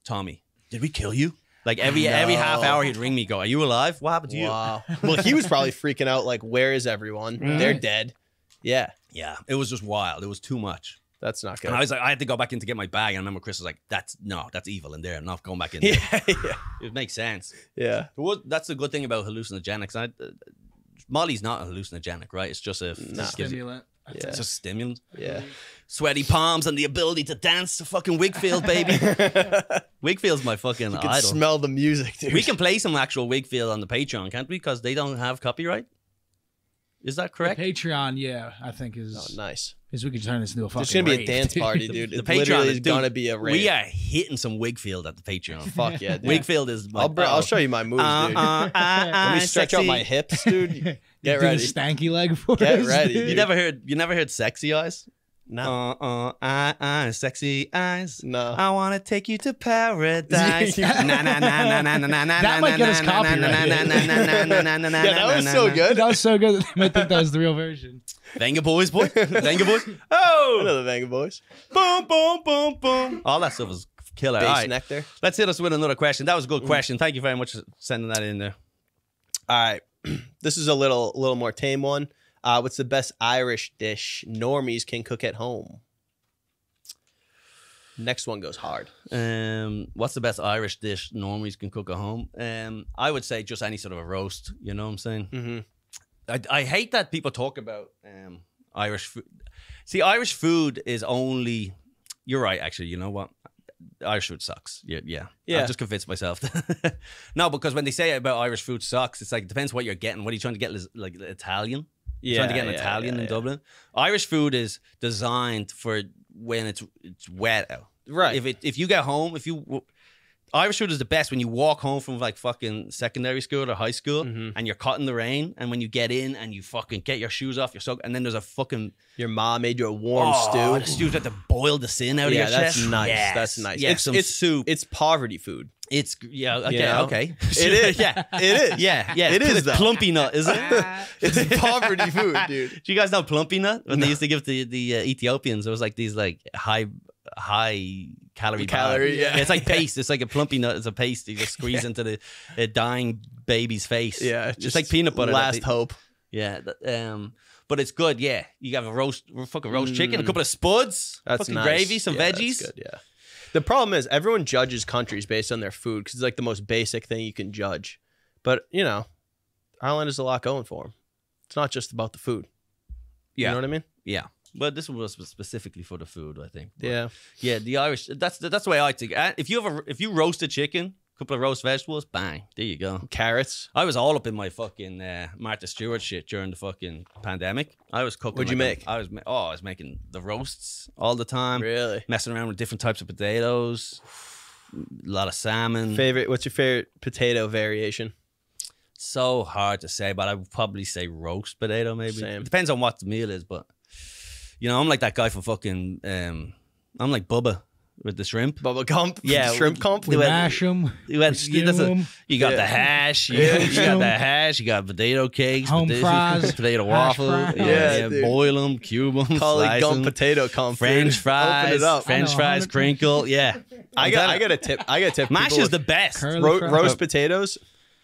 Tommy. Did we kill you? Like every half hour he'd ring me, go, are you alive? What happened to you? Wow. Well, he was probably freaking out like, where is everyone? They're dead. Yeah. Yeah. It was just wild. It was too much. That's not good. And I was like, I had to go back in to get my bag. And I remember Chris was like, that's evil in there. I'm not going back in there. Yeah. It makes sense. Yeah. That's the good thing about hallucinogenics. Molly's not hallucinogenic, right? It's just a Stimulant. It's just stimulant. Yeah. Sweaty palms and the ability to dance to fucking Wigfield, baby. Wigfield's my fucking You can idol. smell the music, dude. We can play some actual Wigfield on the Patreon, can't we? Because they don't have copyright. Is that The correct? Patreon, yeah, I think Oh, is nice. we could turn this into a fucking There's gonna be a rave, dance dude. party, dude. The It literally is dude, gonna be a rave. We are hitting some Wigfield at the Patreon. Fuck yeah, dude. Wigfield is. I'll show you my moves, dude. Let me stretch out my hips, dude. Get Do ready. the stanky leg for Get us, ready, dude. dude. You never heard Sexy Eyes? No. Sexy eyes. No. I want to take you to paradise. That might get us copyrighted. Yeah, that was so good. That was so good that they might think that was the real version. Venga boys, boy. Venga boys. Oh. Another Vanga Boys. Boom, boom, boom, boom. All that stuff was killer. Bass All right. nectar. Let's hit us with another question. That was a good question. Thank you very much for sending that in there. All right. This is a little more tame one. What's the best Irish dish normies can cook at home? Next one goes hard. What's the best Irish dish normies can cook at home? I would say just any sort of a roast. You know what I'm saying? Mm-hmm. I hate that people talk about Irish food. See, Irish food is only. You're right, actually. You know what? Irish food sucks. Yeah. Yeah. I've just convinced myself. No, because when they say about Irish food sucks, it's like it depends what you're getting. What are you trying to get? Like Italian? Yeah. Trying to get an Italian in Dublin. Irish food is designed for when it's wet out. Right. If you get home, Irish food is the best when you walk home from like fucking secondary school or high school and you're caught in the rain, and when you get in and you fucking get your shoes off, and then there's a fucking Your mom made you a warm stew. The stew's got to boil the sin out of your that's chest. nice. Yes. That's nice. Yeah, some soup. It's poverty food. It's okay, You know? okay. It is. yeah, It is. yeah. It is, though. Plumpy nut, is it? It's poverty food, dude. Do you guys know plumpy nut? When they used to give the Ethiopians, it was like these like high calorie Calorie, bar. yeah. It's like paste. It's like a plumpy nut. It's a paste you just squeeze into the dying baby's face. Yeah. It's like peanut butter. Last hope. Yeah. But it's good. Yeah, you have a fucking roast chicken, a couple of spuds, That's fucking nice. gravy, some Yeah, veggies. That's good, yeah. The problem is everyone judges countries based on their food because it's like the most basic thing you can judge. But, you know, Ireland has a lot going for them. It's not just about the food. Yeah. You know what I mean? Yeah. But this one was specifically for the food, I think. But Yeah. yeah, the Irish. That's the way I think. If you roast a chicken, a couple of roast vegetables, bang, there you go. Carrots. I was all up in my fucking Martha Stewart shit during the fucking pandemic. I was cooking. What'd you make? I was making the roasts all the time. Really? Messing around with different types of potatoes, a lot of salmon. What's your favorite potato variation? So hard to say, but I would probably say roast potato. Maybe Same. it depends on what the meal is, but you know, I'm like that guy from fucking. I'm like Bubba with the shrimp. Bubba Gump? Yeah, Shrimp Comp? We went- mash them. You got Yeah. the hash. You, Yeah. you got the hash. You got potato cakes, Home fries, potato hash waffle. fries. Yeah, dude. boil them, cube them, Call it slice Gump 'em. Potato Comp. French dude. fries, Open it up. French I know, fries, 100%. crinkle. Yeah, I got a tip. mash People is the best. Curly fries. roast potatoes.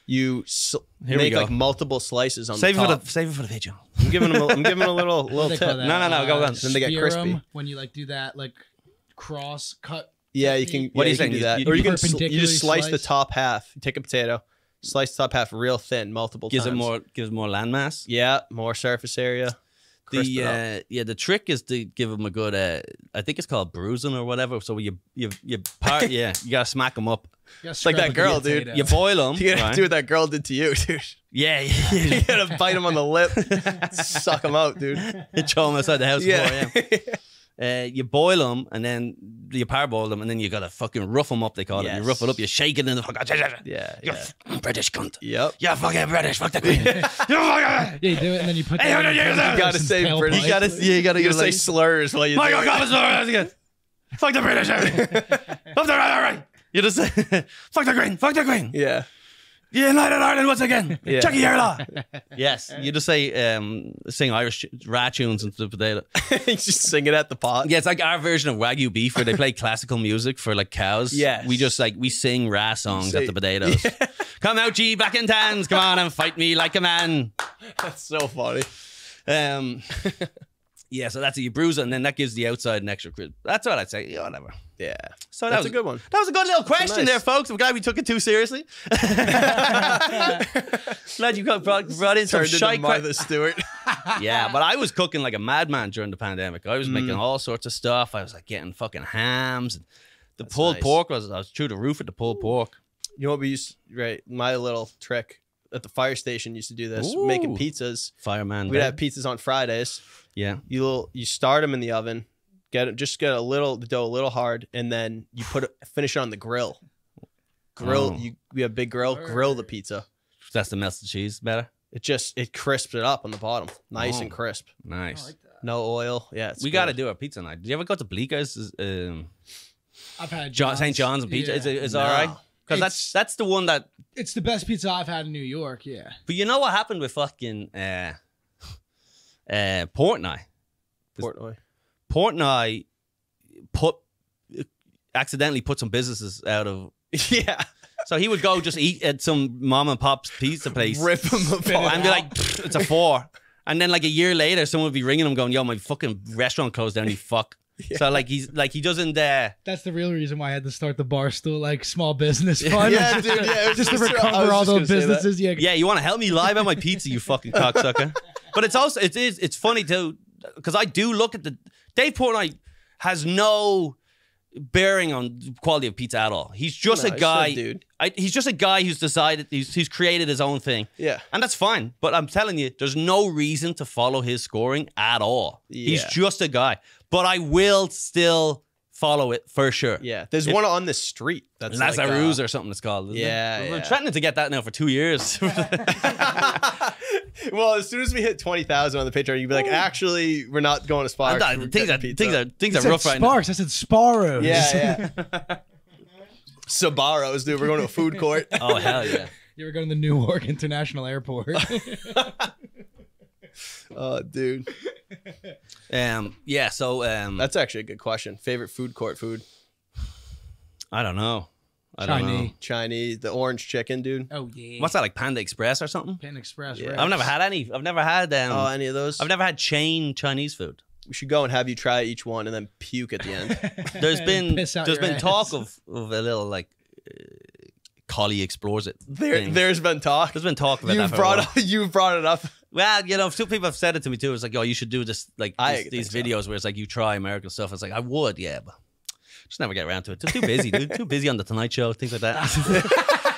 You Here we make go. like multiple slices on Save the it top. for the video. I'm giving them a little What do they tip. call that? No, go on. Then they get spear crispy. 'em when you like do that like cross cut. Yeah, you can. What yeah, are you saying? can do that, You- or you can. perpendicularly You just slice the slice? top half. You take a potato, slice the top half real thin, multiple Gives times. it more landmass. Yeah, more surface area. Crisp it up. The trick is to give them a good. I think it's called bruising or whatever. So you you gotta smack them up. It's like that girl, dude. You boil them. You gotta right? do what that girl did to you, dude. Yeah, You gotta bite him on the lip, suck him out, dude. throw them outside the house. Yeah. Before, yeah. You boil them and then you parboil them and then you gotta fucking rough them up. They call it. You Yes. rough it up. You shake it in the fucking. Yeah, You're yeah. fucking British cunt. Yep. Yeah, fucking British. Fuck the queen. Yeah, you do it and then you put Hey, that in you the gotta person's say tailpipe. British. You gotta You gotta say like, slurs while you my do God, it. that's good. Fuck the British. Fuck the right. You just say, fuck the Queen. Fuck the Queen. Yeah. United Ireland once again. Yeah. Chucky Yerla. Yes. You just say, sing Irish rat tunes into the potato. You just sing it at the pot. Yeah, it's like our version of Wagyu beef where they play classical music for like cows. Yes. We just we sing rat songs Say- at the potatoes. Come out, ye black and tans. Come on and fight me like a man. That's so funny. Yeah, so that's it. You bruise it and then that gives the outside an extra crisp. That's what I'd say. Yeah, whatever. Yeah. So That's a good one. That was a good little question nice. there, folks. I'm glad we took it too seriously. Glad you brought in some Turned into shite. Martha Stewart. Yeah, but I was cooking like a madman during the pandemic. I was making all sorts of stuff. I was like getting fucking hams. And the pulled nice. pork I was through the roof with the pulled pork. You know what we used? Right. My little trick. at the fire station used to do this, making Ooh. pizzas. Fireman. We'd have pizzas on Fridays. Yeah. You start them in the oven, get the dough a little hard, and then you finish it on the grill. Oh. We have a big grill the pizza. That's the melted cheese better. It crisps it up on the bottom, nice Oh. and crisp. Nice. I like that. No oil. Yeah, We got to do a pizza night. Did you ever go to Bleeker's? I've had St. John's and pizza. Yeah. Is all right? Because that's the one that. It's the best pizza I've had in New York. Yeah. But you know what happened with fucking Portnoy? Portnoy. Portnoy accidentally put some businesses out of. Yeah. So he would go just eat at some mom and pop's pizza place. Rip them apart. And be like, "Pfft, it's a 4." And then like a year later, someone would be ringing him going, "Yo, my fucking restaurant closed down, you fuck." Yeah. So like he doesn't That's the real reason why I had to start the Barstool like small business fund. Yeah, dude. Yeah, just to I was recover all just gonna those say that. businesses. Yeah. yeah, you want to help me lie about my pizza, you fucking cocksucker. But it's funny too, because I do look at Dave Portnoy has no bearing on the quality of pizza at all. He's just No, a he's guy, a dude. He's just a guy who's decided he's created his own thing. Yeah. And that's fine. But I'm telling you, there's no reason to follow his scoring at all. He's Yeah. just a guy. But I will still follow it for sure. Yeah. There's one on the street. That's Lazarus or something it's called. Isn't Yeah, it? We're yeah. threatening to get that now for 2 years. Well, as soon as we hit 20,000 on the Patreon, you'd be like, actually, we're not going to Sparks. We're things getting pizza. are I said rough right now. Sparks. I said Sparrows. Yeah, yeah. Sabaros, dude. We're going to a food court. Oh hell yeah. You were going to the Newark International Airport. Oh, dude. Yeah, so That's actually a good question. Favorite food court food? I don't know. I don't know. Chinese. Chinese, the orange chicken, dude. Oh yeah. What's that, like Panda Express or something? Pan Express? Yeah. Right. I've never had any. I've never had Oh, any of those? I've never had chain Chinese food. We should go and have you try each one and then puke at the end. There's been Piss out there's your been ass. talk of a little like Collie explores it. thing. There's been talk. There's been talk about that for a while. You've brought it up. Well, you know, some people have said it to me too. It's like, oh, you should do this, like I these think so. videos where it's like you try American stuff. It's like I would, yeah, but just never get around to it. Just too busy, dude. Too busy on the Tonight Show, things like that.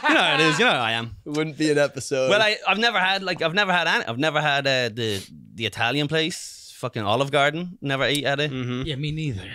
You know how it is. You know how I am. It wouldn't be an episode. Well, I've never had any. I've never had the Italian place, fucking Olive Garden. Never ate at it. Mm-hmm. Yeah, me neither.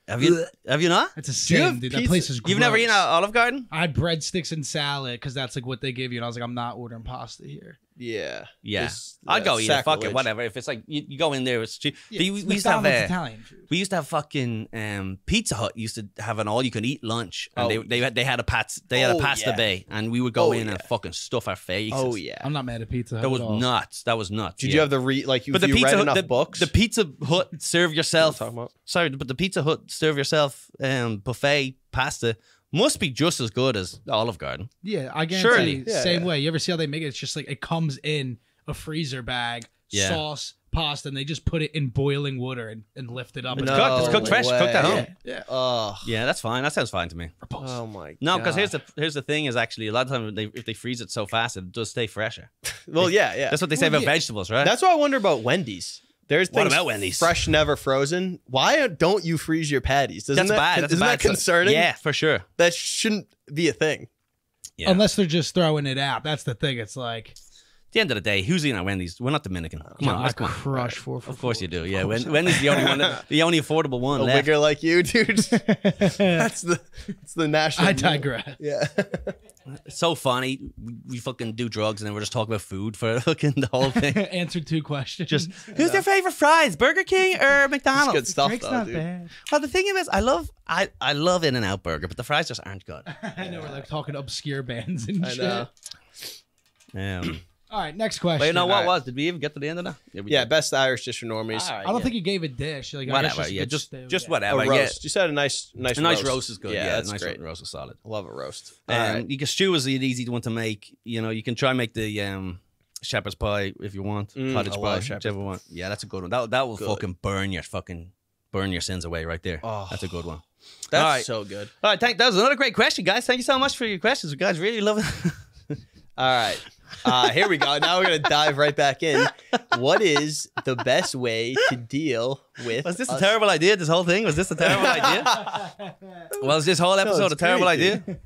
Have you? Have you not? It's a Do you sin, have dude. That pizza? place is gross. You've never eaten at Olive Garden? I had breadsticks and salad because that's like what they give you, and I was like, I'm not ordering pasta here. Yeah. Yeah, It's- I'd go eat it. Fuck sacrilege. it, whatever. If it's like you go in there, it's cheap. Yeah, But we used to have McDonald's Italian food. we used to have fucking Pizza Hut used to have an all you can eat lunch, and Oh, they had a pasta yeah. bay, and we would go Oh, in yeah. and fucking stuff our faces. Oh, yeah. I'm not mad at Pizza Hut that was at all. nuts. That was nuts. Did yeah. you have the you, But the you Pizza read Hut, enough books? the Pizza Hut serve yourself. What are you talking about? Sorry, but the Pizza Hut serve yourself buffet pasta must be just as good as the Olive Garden. Yeah, I guarantee. Surely. Yeah, Same yeah. way. You ever see how they make it? It's just like it comes in a freezer bag, Yeah. sauce, pasta, and they just put it in boiling water and lift it up. It's and cooked. It's cooked fresh. way. Cooked at home. Yeah, yeah. Oh, Yeah, that's fine. That sounds fine to me. oh my. No, because God. here's the thing is actually a lot of times if they freeze it so fast, it does stay fresher. Well, yeah. That's what they say Well, about yeah. vegetables, right? That's what I wonder about Wendy's. There's What things about Wendy's? fresh, never frozen. Why don't you freeze your patties? That's bad. That's isn't bad. that concerning? Yeah, for sure. That shouldn't be a thing. Yeah. Unless they're just throwing it out. That's the thing. It's like At the end of the day, who's eating at Wendy's? We're not Dominican. Come on, I let's come on. crush for. Of course you do. Yeah, Wendy's the only one, the only affordable one A left. wigger like you, dude. That's the national. I digress. Yeah. It's so funny. We fucking do drugs and then we're just talking about food for fucking the whole thing. Answered 2 questions. Just who's their favorite fries? Burger King or It's McDonald's? good stuff, Drake's though, not dude. bad. Well, the thing is, I love In-N-Out Burger, but the fries just aren't good. I know we're like talking obscure bands and I shit. know. All right, next question. But you know what Alright. was? Did we even get to the end of that? we Yeah, did. best Irish dish for normies. Alright, I don't yeah. think you gave a dish. Like, I guess Whatever. a Yeah, good just stew, just yeah. whatever. A Yeah. roast. You said a nice A nice roast. roast is good. Yeah, that's a nice great. roast is solid. Love a roast. All right. You can stew is an easy one to make. You know, you can try and make the shepherd's pie if you want. Cottage I pie, love shepherd's whichever one. Yeah, that's a good one. That will Good. fucking burn your sins away right there. Oh. That's a good one. That's All right. so good. All right, that was another great question, guys. Thank you so much for your questions. You guys really love it. All right. Here we go. Now we're going to dive right back in. What is the best way to deal with Was this a us- terrible idea? This whole thing? Was this a terrible idea? Was this whole episode it's a terrible great, idea? dude.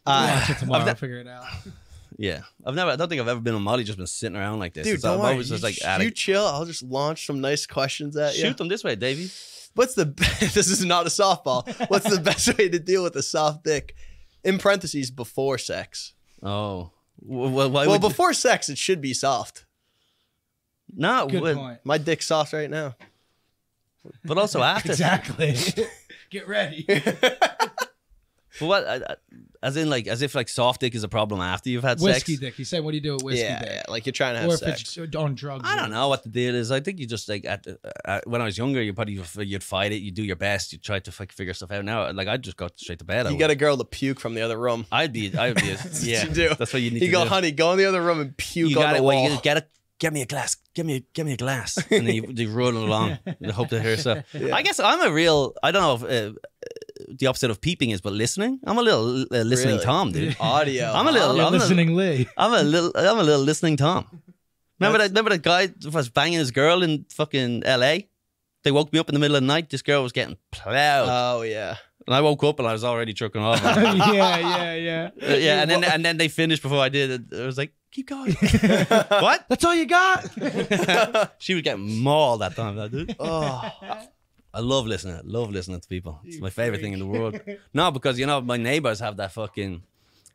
Watch it tomorrow. Figure it out. Yeah. I don't think I've ever been on Molly, just been sitting around like this. Dude, It's don't I've worry. always just like, You chill. I'll just launch some nice questions at you. shoot them this way, Davey. What's the this is not a softball. What's the best way to deal with a soft dick? In parentheses, before sex. Oh. Well, why Well, would before sex, it should be soft. no, Good point. My dick's soft right now. but also after. Exactly. Get ready. But what, as if like soft dick is a problem after you've had Whiskey sex? dick. He said, what do you do with whiskey Yeah, dick? yeah, like you're trying to have Or if sex. it's on drugs. I don't know what the deal is. I think you just like when I was younger, you'd fight it, you'd do your best, you'd try to figure stuff out. Now, like I'd just go straight to bed. You got a girl to puke from the other room. I'd be yeah. What you do. That's what you need You to go, do. honey, go in the other room and puke You on got the it. wall. Well, you get me a glass. Give me a glass, and then you run along. And hope to hear stuff. Yeah. I guess I'm a real. I don't know if the opposite of peeping is, but listening. I'm a little listening Really? Tom, dude. Audio. I'm a little. You're I'm a- listening, Lee. I'm a little listening Tom. Remember that guy was banging his girl in fucking LA? They woke me up in the middle of the night. This girl was getting plowed. Oh, yeah. And I woke up and I was already trucking off. yeah. Yeah, and then they finished before I did it. I was like, keep going. What? That's all you got? She was getting mauled that time, that dude. Oh, I love listening. I love listening to people. It's my favorite thing in the world. No, because my neighbors have that fucking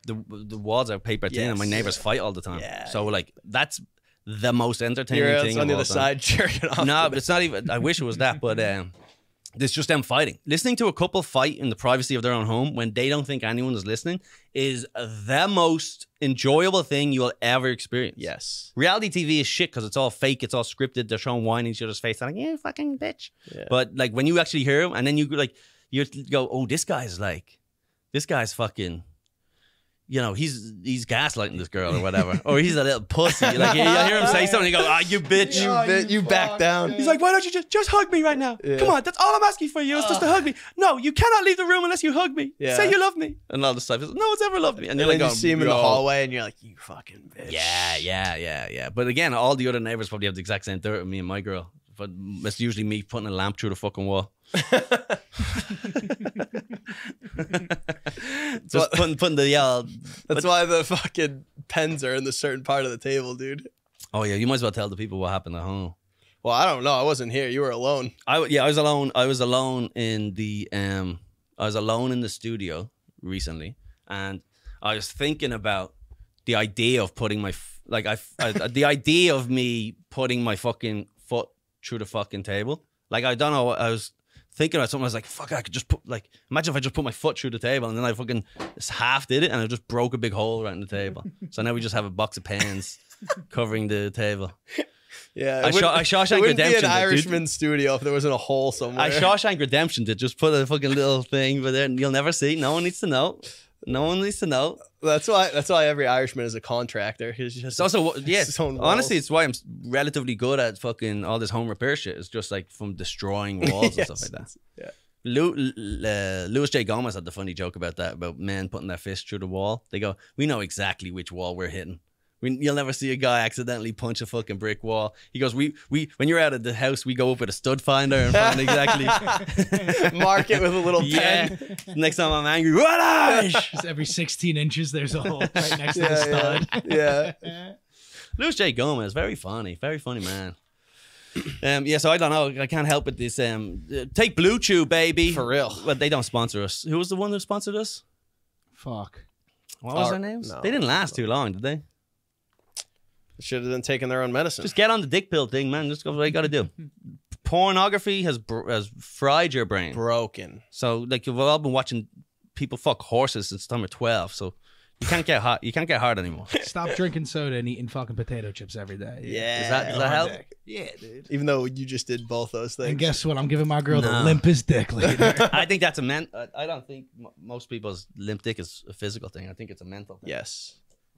the walls are paper thin, and my Yes. neighbors fight all the time. Yeah, So like that's the most entertaining you're thing. on the of other all time. side jerking off. No, but it's not even. I wish it was that, but it's just them fighting. Listening to a couple fight in the privacy of their own home when they don't think anyone is listening is the most enjoyable thing you will ever experience. Yes. Reality TV is shit because it's all fake, it's all scripted. They're showing wine in each other's face. They're like, "You fucking bitch." Yeah. But like when you actually hear them, and then you go, "Oh, this guy's fucking." You know, he's gaslighting this girl or whatever, or he's a little pussy. Like you hear him say something, you go, "Ah, you bitch." You back down. He's like, why don't you just hug me right now? Yeah. Come on, that's all I'm asking for you is just to hug me. No, you cannot leave the room unless you hug me. Yeah. Say you love me. And all this stuff. No one's ever loved me. And And you're then like, you see him in the "Bro." hallway and you're like, you fucking bitch. Yeah. But again, all the other neighbors probably have the exact same dirt with me and my girl. But it's usually me putting a lamp through the fucking wall. Just putting the That's why the fucking pens are in the certain part of the table, dude. Oh yeah, you might as well tell the people what happened at home. Well, I don't know. I wasn't here. You were alone. I was alone. I was alone in the studio recently, and I was thinking about the idea of putting the idea of me putting my fucking foot through the fucking table. Like I don't know. I was thinking about something. I was like, fuck, I could just imagine if I just put my foot through the table, and then I fucking just half did it, and I just broke a big hole right in the table. So now we just have a box of pens covering the table. Yeah. I Shawshank It wouldn't be Redemption, an dude. Irishman studio if there wasn't a hole somewhere. I Shawshank Redemption did just put a fucking little thing, but then you'll never see. No one needs to know. No one needs to know. That's why every Irishman is a contractor. He's just It's also, yeah, his own honestly, walls. it's why I'm relatively good at fucking all this home repair shit. It's just like from destroying walls and stuff like that. Yeah. Louis J. Gomez had the funny joke about that, about men putting their fist through the wall. They go, we know exactly which wall we're hitting. You'll never see a guy accidentally punch a fucking brick wall. He goes, we when you're out of the house, we go up with a stud finder and find exactly. Mark it with a little Yeah. pen. Next time I'm angry, what? Just every 16 inches, there's a hole right next to the stud. Yeah. Louis J. Gomez, very funny man. Yeah, so I don't know. I can't help with this. Take Blue Chew, baby. For real. Well, they don't sponsor us. Who was the one that sponsored us? Fuck. What was Or- their names? no. They didn't last too long, did they? Should have been taking their own medicine. Just get on the dick pill thing, man. Just go what you got to do. Pornography has fried your brain. broken. So, like, we've all been watching people fuck horses since the time of 12. So, you can't get hot. You can't get hard anymore. Stop drinking soda and eating fucking potato chips every day. Yeah. Does that help? Yeah, dude. Even though you just did both those things. And guess what? I'm giving my girl the No. limpest dick later. I think that's a I don't think most people's limp dick is a physical thing. I think it's a mental thing. Yes.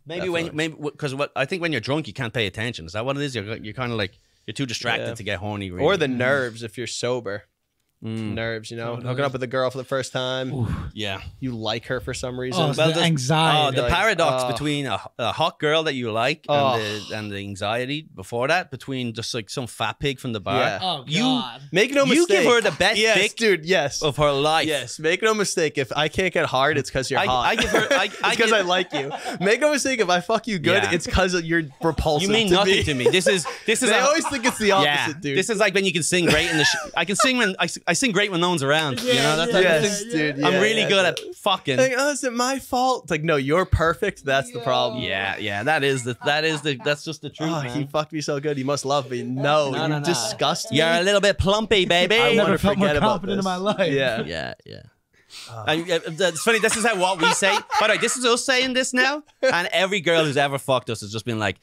Maybe because I think when you're drunk you can't pay attention. Is that what it is? You're kind of like you're too distracted Yeah. to get horny. Really. Or the nerves if you're sober. nerves, you know? Totally. Hooking up with a girl for the first time. Yeah. You like her for some reason. Oh, it's Well, the there's- anxiety. the like, paradox oh. between a hot girl that you like Oh. and the anxiety before that, between just like some fat pig from the bar. Yeah. Oh You- God. Make no You mistake. give her the best yes, dick dude, yes. of her life. Yes, make no mistake. If I can't get hard, it's because you're hot. I give her. I it's because give- I like you. Make no mistake. If I fuck you good, Yeah. it's because you're repulsive. You mean to nothing me. to me. This is They always think it's the opposite, yeah. dude. This is like when you can sing great in the. I can sing when I sing great when no one's around. you know that type of yes, thing. dude. I'm yeah, really yeah, good yeah. at fucking. Like, oh, is it my fault? It's like, no, you're perfect. That's the problem. Yeah. That's just the truth, Oh, man. he fucked me so good. He must love me. No, No, you no, no. disgust me. You're a little bit plumpy, baby. I Never want to felt more forget about confident this. in my life. Yeah. Yeah. It's funny. This is how what we say. By the way, this is us saying this now, and every girl who's ever fucked us has just been like,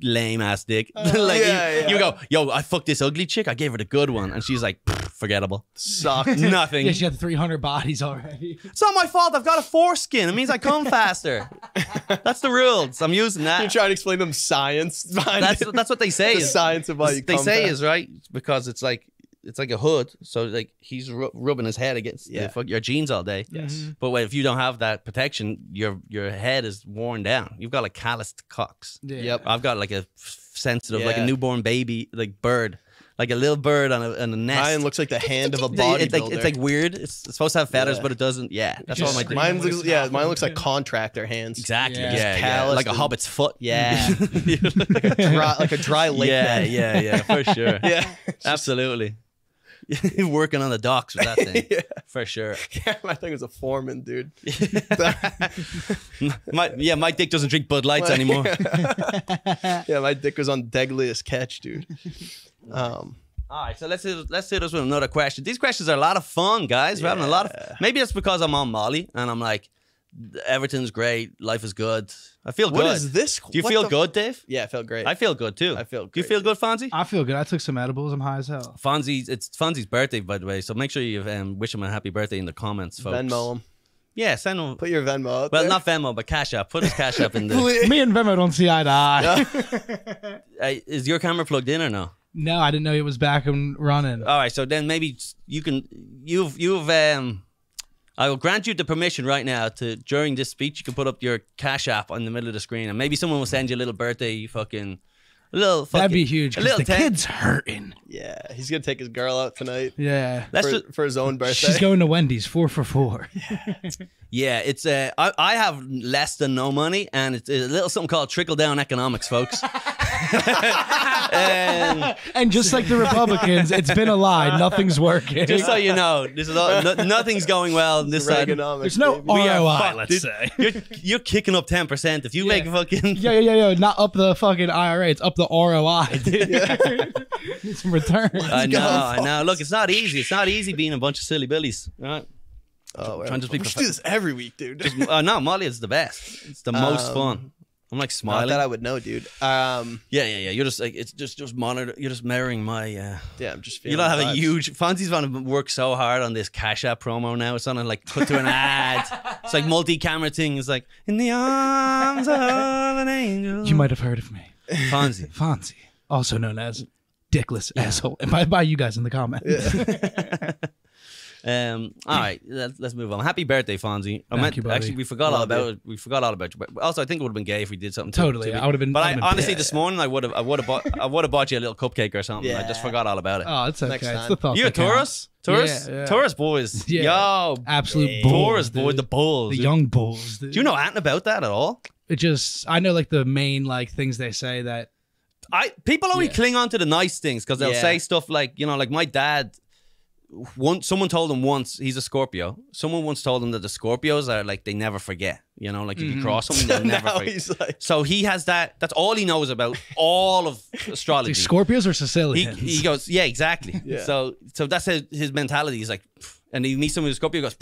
lame ass dick. like Yeah, you yeah. go, yo, I fucked this ugly chick. I gave her the good one, and she's like, forgettable. Sucked. Nothing. Yeah, she had 300 bodies already. It's not my fault. I've got a foreskin. It means I come faster. That's the rules. I'm using You're that. trying to explain them science behind That's it. that's what they say. the is- science of why you they come say back. is right because it's like a hood. So like he's rubbing his head against Yeah. your jeans all day. Yes. But if you don't have that protection, your head is worn down. You've got like calloused cocks. Yeah. Yep. I've got like a sensitive, like a Yeah. newborn baby, like bird, like a little bird on a nest. Mine looks like the hand of a It's bodybuilder. it's like weird. It's supposed to have feathers, Yeah. but it doesn't. Yeah, that's just all my scream. mine When looks, it's yeah, not mine looks like working. contractor hands. exactly. Yeah. Yeah, Just yeah. calloused Like a and- hobbit's foot. Yeah. like a dry lake yeah, bed. yeah, for sure. Yeah. Absolutely. Working on the docks with that thing, Yeah. for sure. My thing was a foreman, dude. My dick doesn't drink Bud Lights anymore. Yeah, my dick was on deadliest catch, dude. All right, so let's hit us with another question. These questions are a lot of fun, guys. We're having a lot of. Maybe it's because I'm on Molly and I'm like, everything's great, life is good. I feel What good. is this? Do you What feel the- good, Dave? Yeah, I felt great. I feel good too. I feel Do you great. feel good, Fonzie? I feel good. I took some edibles. I'm high as hell. It's Fonzie's birthday, by the way. So make sure you wish him a happy birthday in the comments, folks. Venmo him. Yeah, send him. Put your Venmo out Well, there. not Venmo, but Cash App. Put his Cash App in the. Me and Venmo don't see eye to eye. Is your camera plugged in or no? No, I didn't know it was back and running. All right, so then maybe you can. I will grant you the permission right now to during this speech you can put up your Cash App on the middle of the screen, and maybe someone will send you a little birthday That'd be huge. A 'Cause little the 10. kid's hurting. Yeah, he's gonna take his girl out tonight Yeah. for his own birthday. She's going to Wendy's 4 for 4. Yeah, it's I have less than no money, and it's a little something called trickle down economics, folks. And And just like the Republicans, it's been a lie. Nothing's working. just so you know, this is all, nothing's going well on this side. Reaganomics, There's no baby. We are ROI, fucked, let's dude. say. You're kicking up 10% if you make a fucking. Yeah. Not up the fucking IRA. It's up the ROI, dude. Need some returns. I know. Look, it's not easy. It's not easy being a bunch of silly billies. Right? Oh, Trying to we be should do this every week, dude. No, Molly is the best. It's the most fun. I'm like Not smiling. that I would know, dude. Yeah. You're just like it's just monitor. You're just mirroring my. Yeah, I'm just feeling. You don't have a vibes. huge. Fonzie's going to work so hard on this Cash App promo now. It's on to like put to an ad. It's like multi-camera thing. It's like in the arms of an angel. You might have heard of me. Fonzie. Fonzie, also known as Dickless Asshole. And by you guys in the comments. All right, let's move on. Happy birthday, Fonzie. Thank you, buddy. Actually, we forgot all Love about you. it. We forgot all about you. But also, I think it would have been gay if we did something. Totally, I would have been. But I'd have been honestly, pissed. this morning I would have bought you a little cupcake or something. I just Yeah. forgot all about it. Oh, it's okay. Next It's time. the thought. you a that counts. Taurus? Yeah. Taurus boys. Yeah. Yo, Absolute Taurus bulls, boy, dude. the bulls. The dude. young bulls. Dude. Do you know anything about that at all? It just, I know like the main like things they say that. People only Yeah. cling on to the nice things because they'll Yeah. say stuff like, like my dad. Someone told him once, he's a Scorpio. Someone once told him that the Scorpios are like they never forget. Like if you cross them, they'll never Now forget. he's like, So he has that. That's all he knows about all of astrology. Like Scorpios or he, Sicilians? he goes, yeah, exactly. Yeah. So that's his mentality. He's like, and he meets someone who's Scorpio. He goes,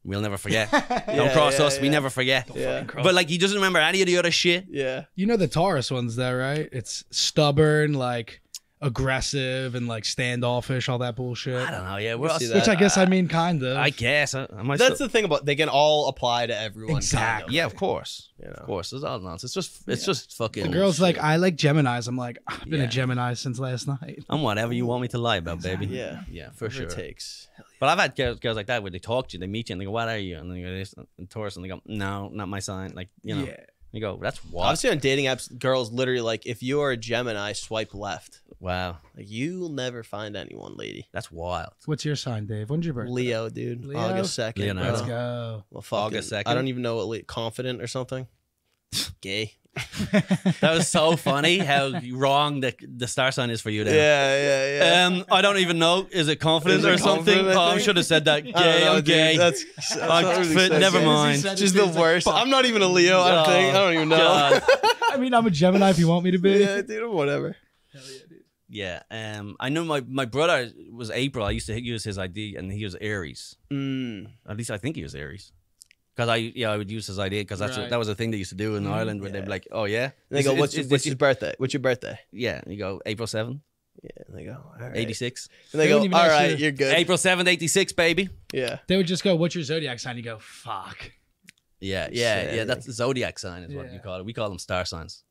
we'll never forget. Don't cross yeah, us. We yeah. never forget. yeah, But like he doesn't remember any of the other shit. yeah. You know the Taurus ones though, right? It's stubborn, like aggressive and like standoffish, all that bullshit. I don't know. Yeah, we're see also, that. Which I guess I mean kind of. I guess I might. That's the thing about they can all apply to everyone. Exactly. Kind of. Yeah, of course. You know. Of course. It's all nonsense. It's just fucking. the girl's like, I like Geminis. I'm like, I've been Yeah. a Gemini since last night. I'm whatever you want me to lie about, baby. Yeah. Yeah, for Whatever sure. it takes. But I've had girls like that where they talk to you, they meet you, and they go, "What are you?" And then you go, "This," and Taurus, and they go, "No, not my sign." Like, you know, you go, "That's I've what." seen on dating apps, girls literally like, if you are a Gemini, swipe left. Wow, Like you'll never find anyone, lady. that's wild. What's your sign, Dave? When's your birthday? Leo, dude. Leo? August 2nd. Leonardo. Let's go. Well, fucking, August 2nd? I don't even know what confident or something. Gay. That was so funny how wrong the star sign is for you. There. Yeah. I don't even know. Is it confidence Is it or something? confident, I Oh, I think? should have said that. I don't Gay. know, I'm dude. gay. That's Never mind. Just the worst. I'm not even a Leo. I think. I don't even know. God. I mean, I'm a Gemini if you want me to be. Yeah, dude. Whatever. Yeah. I knew my brother was April. I used to use his ID, and he was Aries. At least I think he was Aries. Because I would use his ID because Right. that was a thing they used to do in Ireland where they'd be like, "Oh yeah," And they go, "What's this his birthday? What's your birthday?" Yeah, you go April 7th, Yeah. And they go, "All right." 86. And they They go, wouldn't "All even ask right, you- you're good." April 7th, 86, baby. Yeah. They would just go, "What's your zodiac sign?" You go, "Fuck." Yeah. Sick. That's the zodiac sign is what Yeah. you call it. We call them star signs,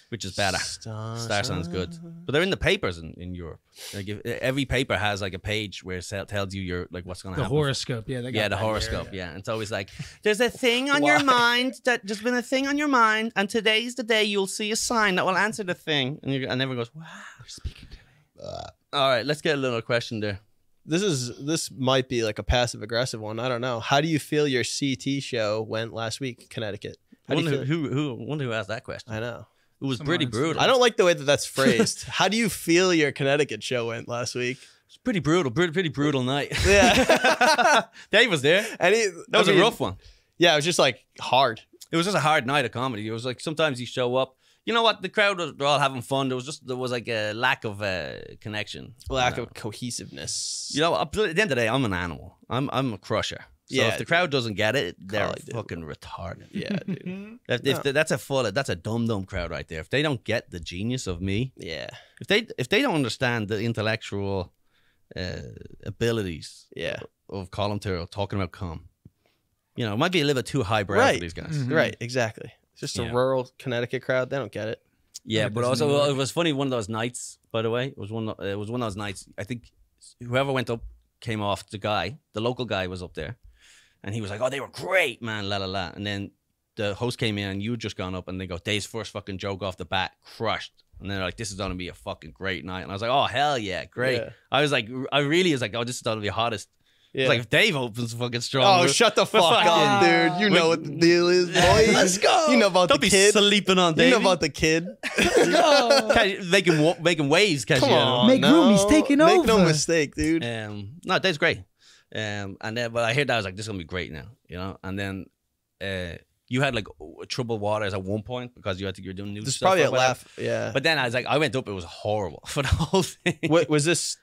which is better. Star Sounds good, but they're in the papers in Europe. Like every paper has like a page where it tells you your like what's going to The happen. horoscope. Yeah, they got Yeah, the that here, horoscope. yeah. Yeah, and it's always like there's a thing on your mind that just been a thing on your mind, and today's the day you'll see a sign that will answer the thing, and everyone goes, "Wow, you're speaking to me." All right, let's get a little question there. This might be like a passive aggressive one. I don't know. How do you feel your CT show went last week, Connecticut? How do you Wonder feel? who asked that question? I know. It was Someone pretty on brutal. I don't like the way that that's phrased. How do you feel your Connecticut show went last week? It's pretty brutal. Pretty brutal night. Yeah. Dave was there. That was a rough one. Yeah, it was just like hard. It was just a hard night of comedy. It was like sometimes you show up. You know what? The crowd was they're all having fun. There was like a lack of connection. Lack You know? of cohesiveness. You know, at the end of the day, I'm an animal. I'm a crusher. So Yeah, if the crowd doesn't get it, they're Call it, dude. fucking retarded. Yeah, dude. That's a dumb crowd right there. If they don't get the genius of me, Yeah. if they don't understand the intellectual abilities Yeah. of Colin Tyrrell talking about calm, you know, it might be a little bit too highbrow Right. for these guys. Mhm. Right, exactly. It's just a Yeah. rural Connecticut crowd. They don't get it. Yeah, Like but this also New York. it was funny. One of those nights, by the way, it was one of those nights. I think whoever went up came off. The local guy was up there, and he was like, "Oh, they were great, man, la la la." And then the host came in, and you had just gone up, and they go, "Dave's first fucking joke off the bat, crushed." And they're like, "This is gonna be a fucking great night." And I was like, "Oh hell yeah, great!" Yeah. I was like, I really was like, "Oh, this is gonna be the hottest." Yeah. It's like if Dave opens fucking strong. Oh, shut the fuck fucking- up, dude. You know what the deal is, boys. Let's go. You know about Don't the be kid. sleeping on You Dave. know about the kid. making waves, Come you know? on. Make room, he's taking Make no over. mistake, dude. No, that's great. And then, but I heard that I was like, this is gonna be great now, you know. And then, you had like troubled waters at one point because you were doing new There's stuff. probably or a whatever. laugh. Yeah. But then I was like, I went up. It was horrible for the whole thing. What was this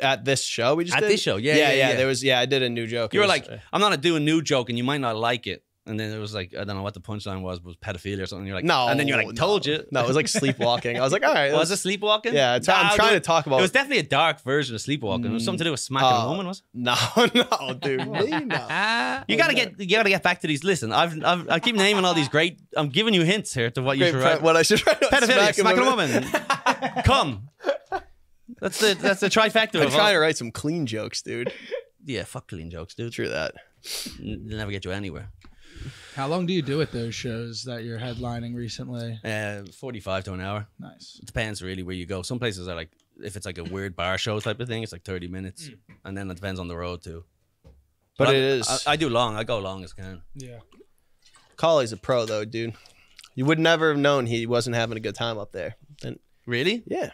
at this show we just At did? this show, yeah. There was I did a new joke. You It were was, like, I'm gonna do a new joke, and you might not like it. And then it was like, I don't know what the punchline was pedophilia or something. You're like, no. And then you're like, told you. No, it was like sleepwalking. I was like, all right. Was it sleepwalking? Yeah, I'm trying to talk about. It was definitely a dark version of sleepwalking. It was something to do with smacking a woman, was it? No, no, dude. Me, no. You gotta get back to these. Listen, I keep naming all these great. I'm giving you hints here to what you Great should pre- write. what I should write. Pedophilia, smacking a woman. Come. That's the trifecta. I'm of trying to all. write some clean jokes, dude. Yeah, fuck clean jokes, dude. True that. They'll never get you anywhere. How long do you do at those shows that you're headlining recently? 45 to an hour. Nice. It depends really where you go. Some places are like, if it's like a weird bar show type of thing, it's like 30 minutes, and then it depends on the road too. But I- it is. I do long. I go long as can. Yeah. Colley's a pro though, dude. You would never have known he wasn't having a good time up there. And Really? yeah,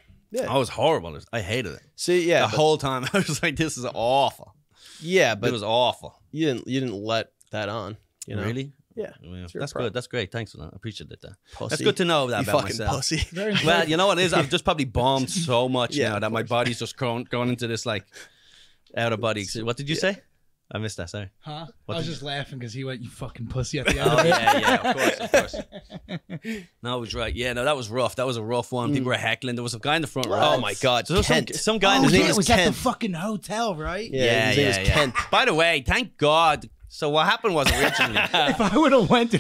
I was horrible. I hated it. see, yeah, The but, whole time I was like, this is awful. yeah, It but was awful. you didn't let that on. You know, Really? Yeah, Yeah, you're a that's pro. good. That's great. Thanks for that. I appreciate that. pussy. That's good to know that You about fucking myself. pussy. Very Well, you know what it is? I've just probably bombed so much Yeah, now of that my course. body's just going into this like out of body. What did you say? I missed that. Sorry. Huh? What I was did just laughing because he went, "You fucking pussy" at the end Oh of it. yeah, of course. No, it was right. Yeah, no, that was rough. That was a rough one. People were heckling. There was a guy in the front row. Oh my God, So there was Kent. some guy in Oh, the name yeah, was it was at the Kent. fucking hotel, right? Yeah, his name was Kent. By the way, thank God. So what happened was originally. If I would have went,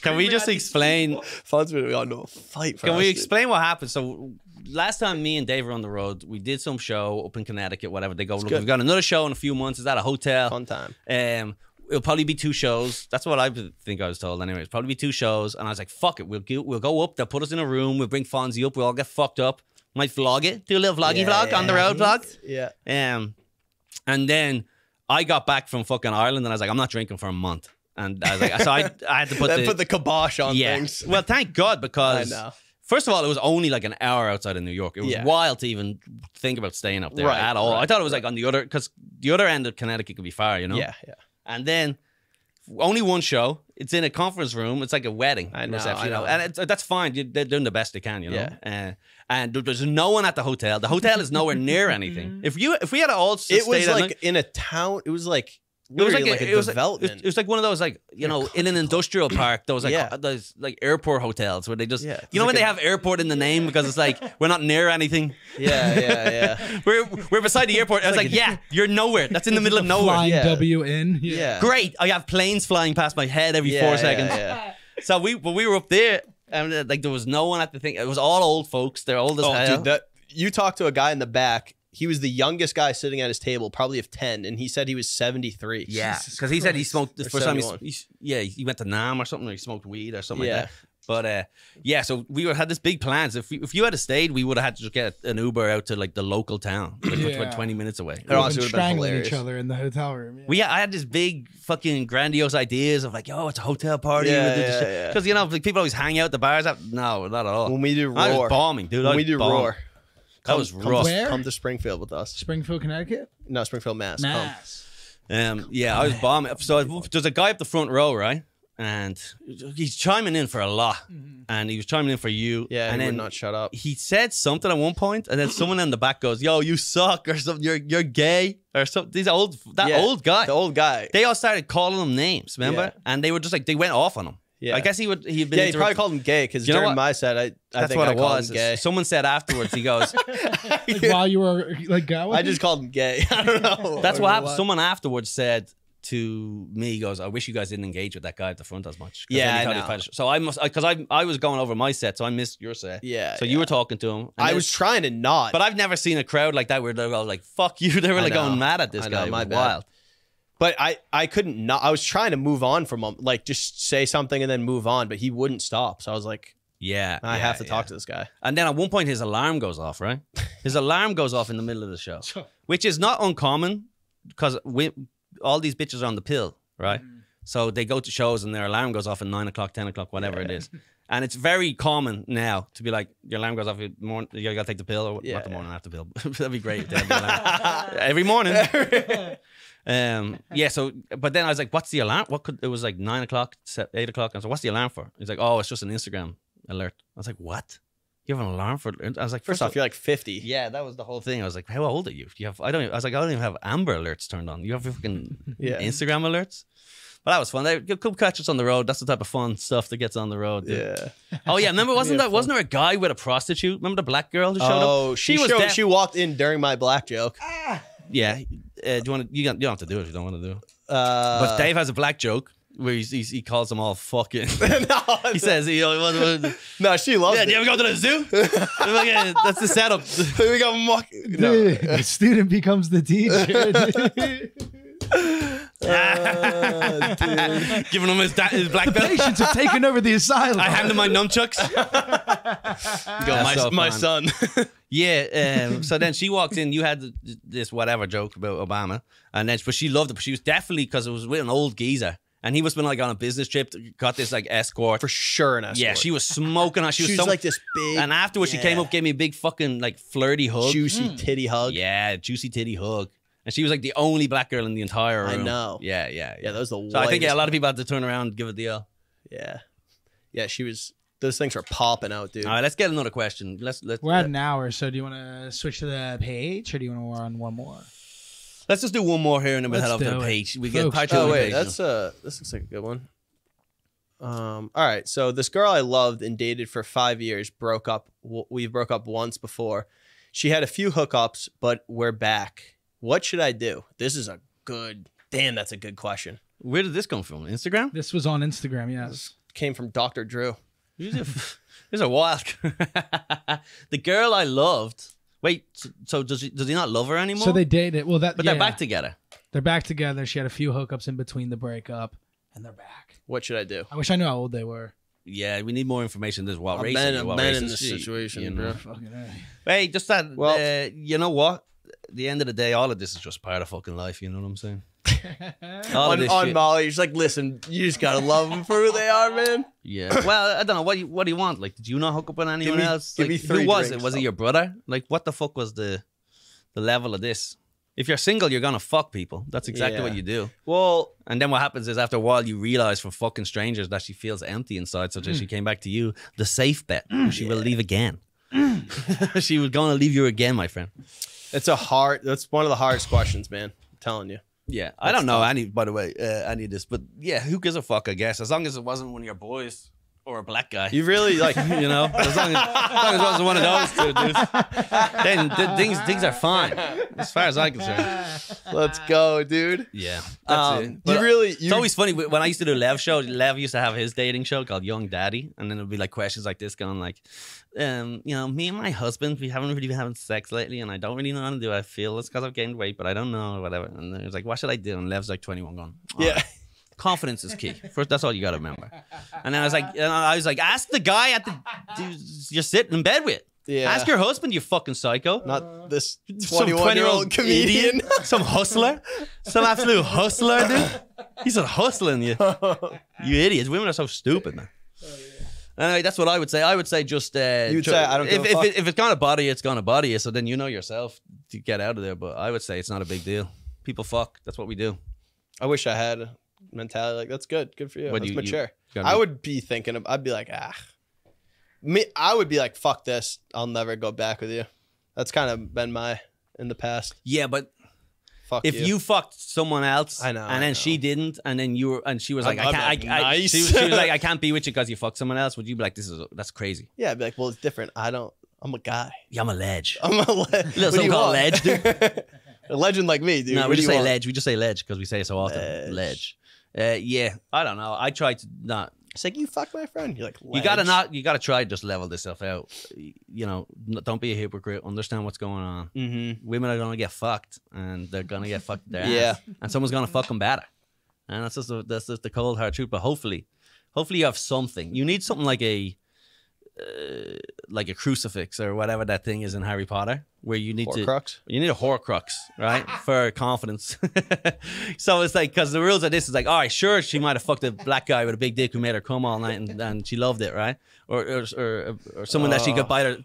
Can we just explain? Fonz would have gone to a fight. For Can us, we dude. explain what happened? So last time me and Dave were on the road, we did some show up in Connecticut, whatever. They go, look, good. we've got another show in a few months. It's at a hotel. Fun time. It'll probably be 2 shows. That's what I think I was told. Anyway, it's probably be 2 shows. And I was like, fuck it. We'll go up. They'll put us in a room. We'll bring Fonzie up. We'll all get fucked up. Might vlog it. Do a little vloggy vlog on the road vlog. Yeah. And then I got back from fucking Ireland and I was like, I'm not drinking for a month. And I was like, so I had to put Then put the kibosh on things. Well, thank God, because I know. first of all, it was only like an hour outside of New York. It was Yeah. wild to even think about staying up there Right, at all. right, I thought it was like on the other, because the other end of Connecticut could be far, you know? Yeah. And then only one show. It's in a conference room. It's like a wedding I know, reception, I know. and that's fine. They're doing the best they can, you know. Yeah. And there's no one at the hotel. The hotel is nowhere near anything. If we had all It stayed was at like in a town. It was like it was literally like a development. It was like one of those, like, you know, in an industrial park. Those like Yeah. those like airport hotels where they just Yeah. you know when It's they like have airport in the name because it's like we're not near anything. yeah. We're beside the airport. I was like, yeah, you're nowhere. That's in the middle of nowhere. Flying Yeah. W in. Yeah. Great. I have planes flying past my head every 4 seconds. Yeah. So we were up there and like there was no one at the thing. It was all old folks. They're old as Oh, hell. dude, you talked to a guy in the back. He was the youngest guy sitting at his table, probably of 10, and he said he was 73. Yeah, Jesus because he said he Christ. smoked the Or first time. 71. He went to Nam or something. Or he smoked weed or something Yeah. like that. But yeah, so we had this big plans. If you had stayed, we would have had to just get an Uber out to like the local town, like which Yeah. went 20 minutes away. It We've honestly been would've been strangling hilarious. each other in the hotel room. I had this big fucking grandiose ideas of like, oh, it's a hotel party. Yeah. Because you know, like, people always hang out at the bars. No, not at all. When we do I was Roar. bombing, dude. I When we was do bombing. Roar. That was rough. Where? Come to Springfield with us. Springfield, Connecticut. No, Springfield, Mass. Come. Mass. Yeah, I was bombing. So there's a guy up the front row, right? And he's chiming in for a lot. And he was chiming in for you. Yeah, and he then would not shut up. he said something at one point, and then someone in the back goes, "Yo, you suck," or something. You're gay, or something. These old Yeah, old guy. The old guy. They all started calling him names, remember? Yeah. And they were just like they went off on him. Yeah. I guess he'd been. Yeah, he probably interrupted. called him gay because You know during what? my set, I That's think what I it called was. him gay. Someone said afterwards, he goes, Like, while you were like going. I just called him gay. I don't know. "That's Or what happened." what? Someone afterwards said to me, he goes, "I wish you guys didn't engage with that guy at the front as much." 'Cause Yeah, then he I thought he know. was so I must because I was going over my set, so I missed your set. Yeah. So you were talking to him. and I then- was trying to not. but I've never seen a crowd like that where they're all like, "Fuck you!" They were I like know. going mad at this I know, guy. It my was bad. wild. But I couldn't not. I was trying to move on from him, like just say something and then move on, but he wouldn't stop. So I was like, Yeah, I yeah, have to yeah. talk to this guy. And then at one point, his alarm goes off. Right, his alarm goes off in the middle of the show, which is not uncommon because all these bitches are on the pill, right? So they go to shows and their alarm goes off at 9 o'clock, 10 o'clock, whatever it is. And it's very common now to be like, your alarm goes off, you gotta take the pill, or Yeah, not the morning after pill. That'd be great. if they had the alarm. Every morning. Yeah, so, but then I was like, what's the alarm? It was like 9 o'clock, 8 o'clock. I was like, what's the alarm for? He's like, oh, it's just an Instagram alert. I was like, what? You have an alarm for? I was like, First off, you're like 50. yeah, that was the whole thing. I was like, how old are you? I was like, I don't even have Amber alerts turned on. You have fucking Yeah. Instagram alerts? But that was fun. They could catch us on the road. That's the type of fun stuff that gets on the road. Dude. Yeah. Oh yeah, remember wasn't Yeah, there a guy with a prostitute? Remember the black girl who showed up? Oh, she walked in during my black joke. Yeah. Do you want to? You don't have to do it if you don't want to do it. Uh, But Dave has a black joke where he calls them all fucking. no, He says, no, she loves "Yeah, it. do you ever go to the zoo?" Fucking- That's the setup. we got mock. No. Dude, the student becomes the teacher. Dude. Giving him his black belt. Patients have taken over the asylum. I hand him my nunchucks. Go, That's so my fun. son. Yeah. So then she walked in. You had this whatever joke about Obama, and then but she loved it. But she was definitely because it was with an old geezer, and he must have been like on a business trip. Got this like escort. For sure an escort. Yeah, she was smoking on. She was, like this big. and afterwards she came up, gave me a big fucking like flirty hug. juicy titty hug. Yeah, juicy titty hug. And she was like the only black girl in the entire room. I know. Yeah. Yeah, that was the So I think whitest- a lot of people had to turn around and give it the L. Yeah. Yeah, she was. Those things were popping out, dude. All right, let's get another question. Let's We're at an hour, so do you want to switch to the page, or do you want to run one more? Let's just do one more here and then we'll head Let's off to do the it. page. We get Folks, part Oh two wait, page this looks like a good one. All right, so this girl I loved and dated for 5 years broke up. We broke up once before. She had a few hookups, but we're back. What should I do? This is a good. Damn, that's a good question. Where did this come from? Instagram? This was on Instagram, yes. Came from Dr. Drew. This is a wild. The girl I loved. Wait, so does he not love her anymore? So they dated. Well, but they're back together. They're back together. She had a few hookups in between the breakup, and they're back. What should I do? I wish I knew how old they were. Yeah, we need more information. This what I've race been, are you? What I've been race in is this she? situation, You know? bro. Fucking A. Hey, just that. Well- You know what? At the end of the day, all of this is just part of fucking life. You know what I'm saying? All of this On shit. Molly, you're just like, listen, you just gotta love them for who they are, man. Yeah. Well, I don't know. What do you want? Like, did you not hook up with anyone me- else? give Like, me 3 who was drinks, it? Was it though. your brother? Like, what the fuck was the level of this? If you're single, you're gonna fuck people. That's exactly Yeah. what you do. Well, And then what happens is after a while you realize from fucking strangers that she feels empty inside, such as she came back to you, the safe bet. She will leave again. She was gonna leave you again, my friend. that's one of the hardest questions, man. I'm telling you. Yeah, I don't know any. By the way, any of this, but yeah, who gives a fuck? I guess as long as it wasn't one of your boys or a black guy, You really like you know, as long as it wasn't one of those two dudes, then things are fine as far as I'm concerned. let's go, dude. Yeah, that's it. You But really it's always funny when I used to do Lev show. Lev used to have his dating show called Young Daddy, and then it'd be like questions like this, going like, you know, me and my husband, we haven't really been having sex lately, and I don't really know how to do it. I feel it's because I've gained weight, but I don't know, or whatever. And then it was like, what should I do? And Lev's like 21, going, "Oh, Yeah. confidence is key. First, that's all you got to remember." And then I was like, ask the guy at the you're sitting in bed with. Yeah. Ask your husband, you fucking psycho. Not this Some 21-year-old comedian. idiot. Some hustler. Some absolute hustler, dude. He's a hustling you. You idiots. Women are so stupid, man. Anyway, that's what I would say. I would say just... You would say, I don't give a fuck? if it's going to body you, it's going to body you. So then you know yourself to get out of there. But I would say it's not a big deal. People fuck. That's what we do. I wish I had a mentality like that's good. Good for you. What, That's you mature. gotta I be- would be thinking of. I'd be like, I would be like, fuck this. I'll never go back with you. That's kind of been in the past. Yeah, but Fuck if you fucked someone else, I know, and I then know. she didn't, and then you were, and she was like, I'd I be can't, like, nice. she was like, I can't be with you because you fucked someone else. Would you be like, that's crazy? Yeah, I'd be like, well, it's different. I'm a guy. Yeah, I'm a ledge. I'm a Little something called ledge, dude. A legend like me, dude. No, What we do just you say want? ledge. We just say ledge because we say it so often. Ledge. Yeah, I don't know. I try to not. It's like, you fuck my friend. You're like, You gotta try to just level this stuff out. You know, don't be a hypocrite. Understand what's going on. Mm-hmm. Women are gonna get fucked, and they're gonna get fucked their Yeah. ass, and someone's gonna fuck them better. And that's just the cold hard truth. But hopefully you have something. You need something like a crucifix or whatever that thing is in Harry Potter, where you need Horcrux? You need a Horcrux, right, for confidence. So it's like, because the rules of this is like, all right, sure, she might have fucked a black guy with a big dick who made her come all night, and she loved it, right? Or someone that she could bite her.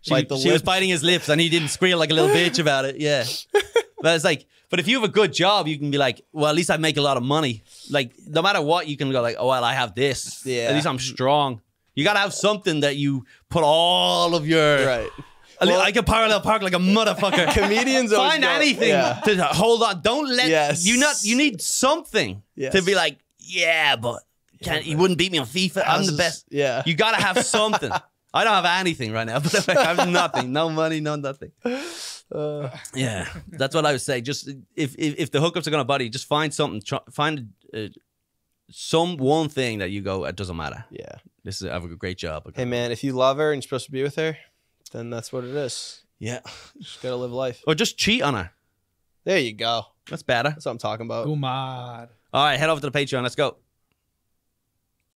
Bite the She was lip. biting his lips, and he didn't squeal like a little bitch about it. Yeah, but it's like, but if you have a good job, you can be like, well, at least I make a lot of money. Like, no matter what, you can go like, oh well, I have this. Yeah. At least I'm strong. You gotta have something that you put all of your. Right. I can parallel park like a motherfucker. Comedians always Find go- anything Yeah. to hold on. Don't let Yes. you need something Yes. to be like, yeah, but you wouldn't beat me on FIFA. I'm the best. Yeah. You gotta have something. I don't have anything right now, but I have nothing. No money, no nothing. Yeah, that's what I would say. Just if the hookups are gonna body, just find something. Find some one thing that you go, it doesn't matter. Yeah. This is I have a great job. Hey, man, if you love her and you're supposed to be with her, then that's what it is. Yeah, Just gotta live life. or just cheat on her. There you go. That's better. That's what I'm talking about. Gumad. All right, head over to the Patreon. Let's go.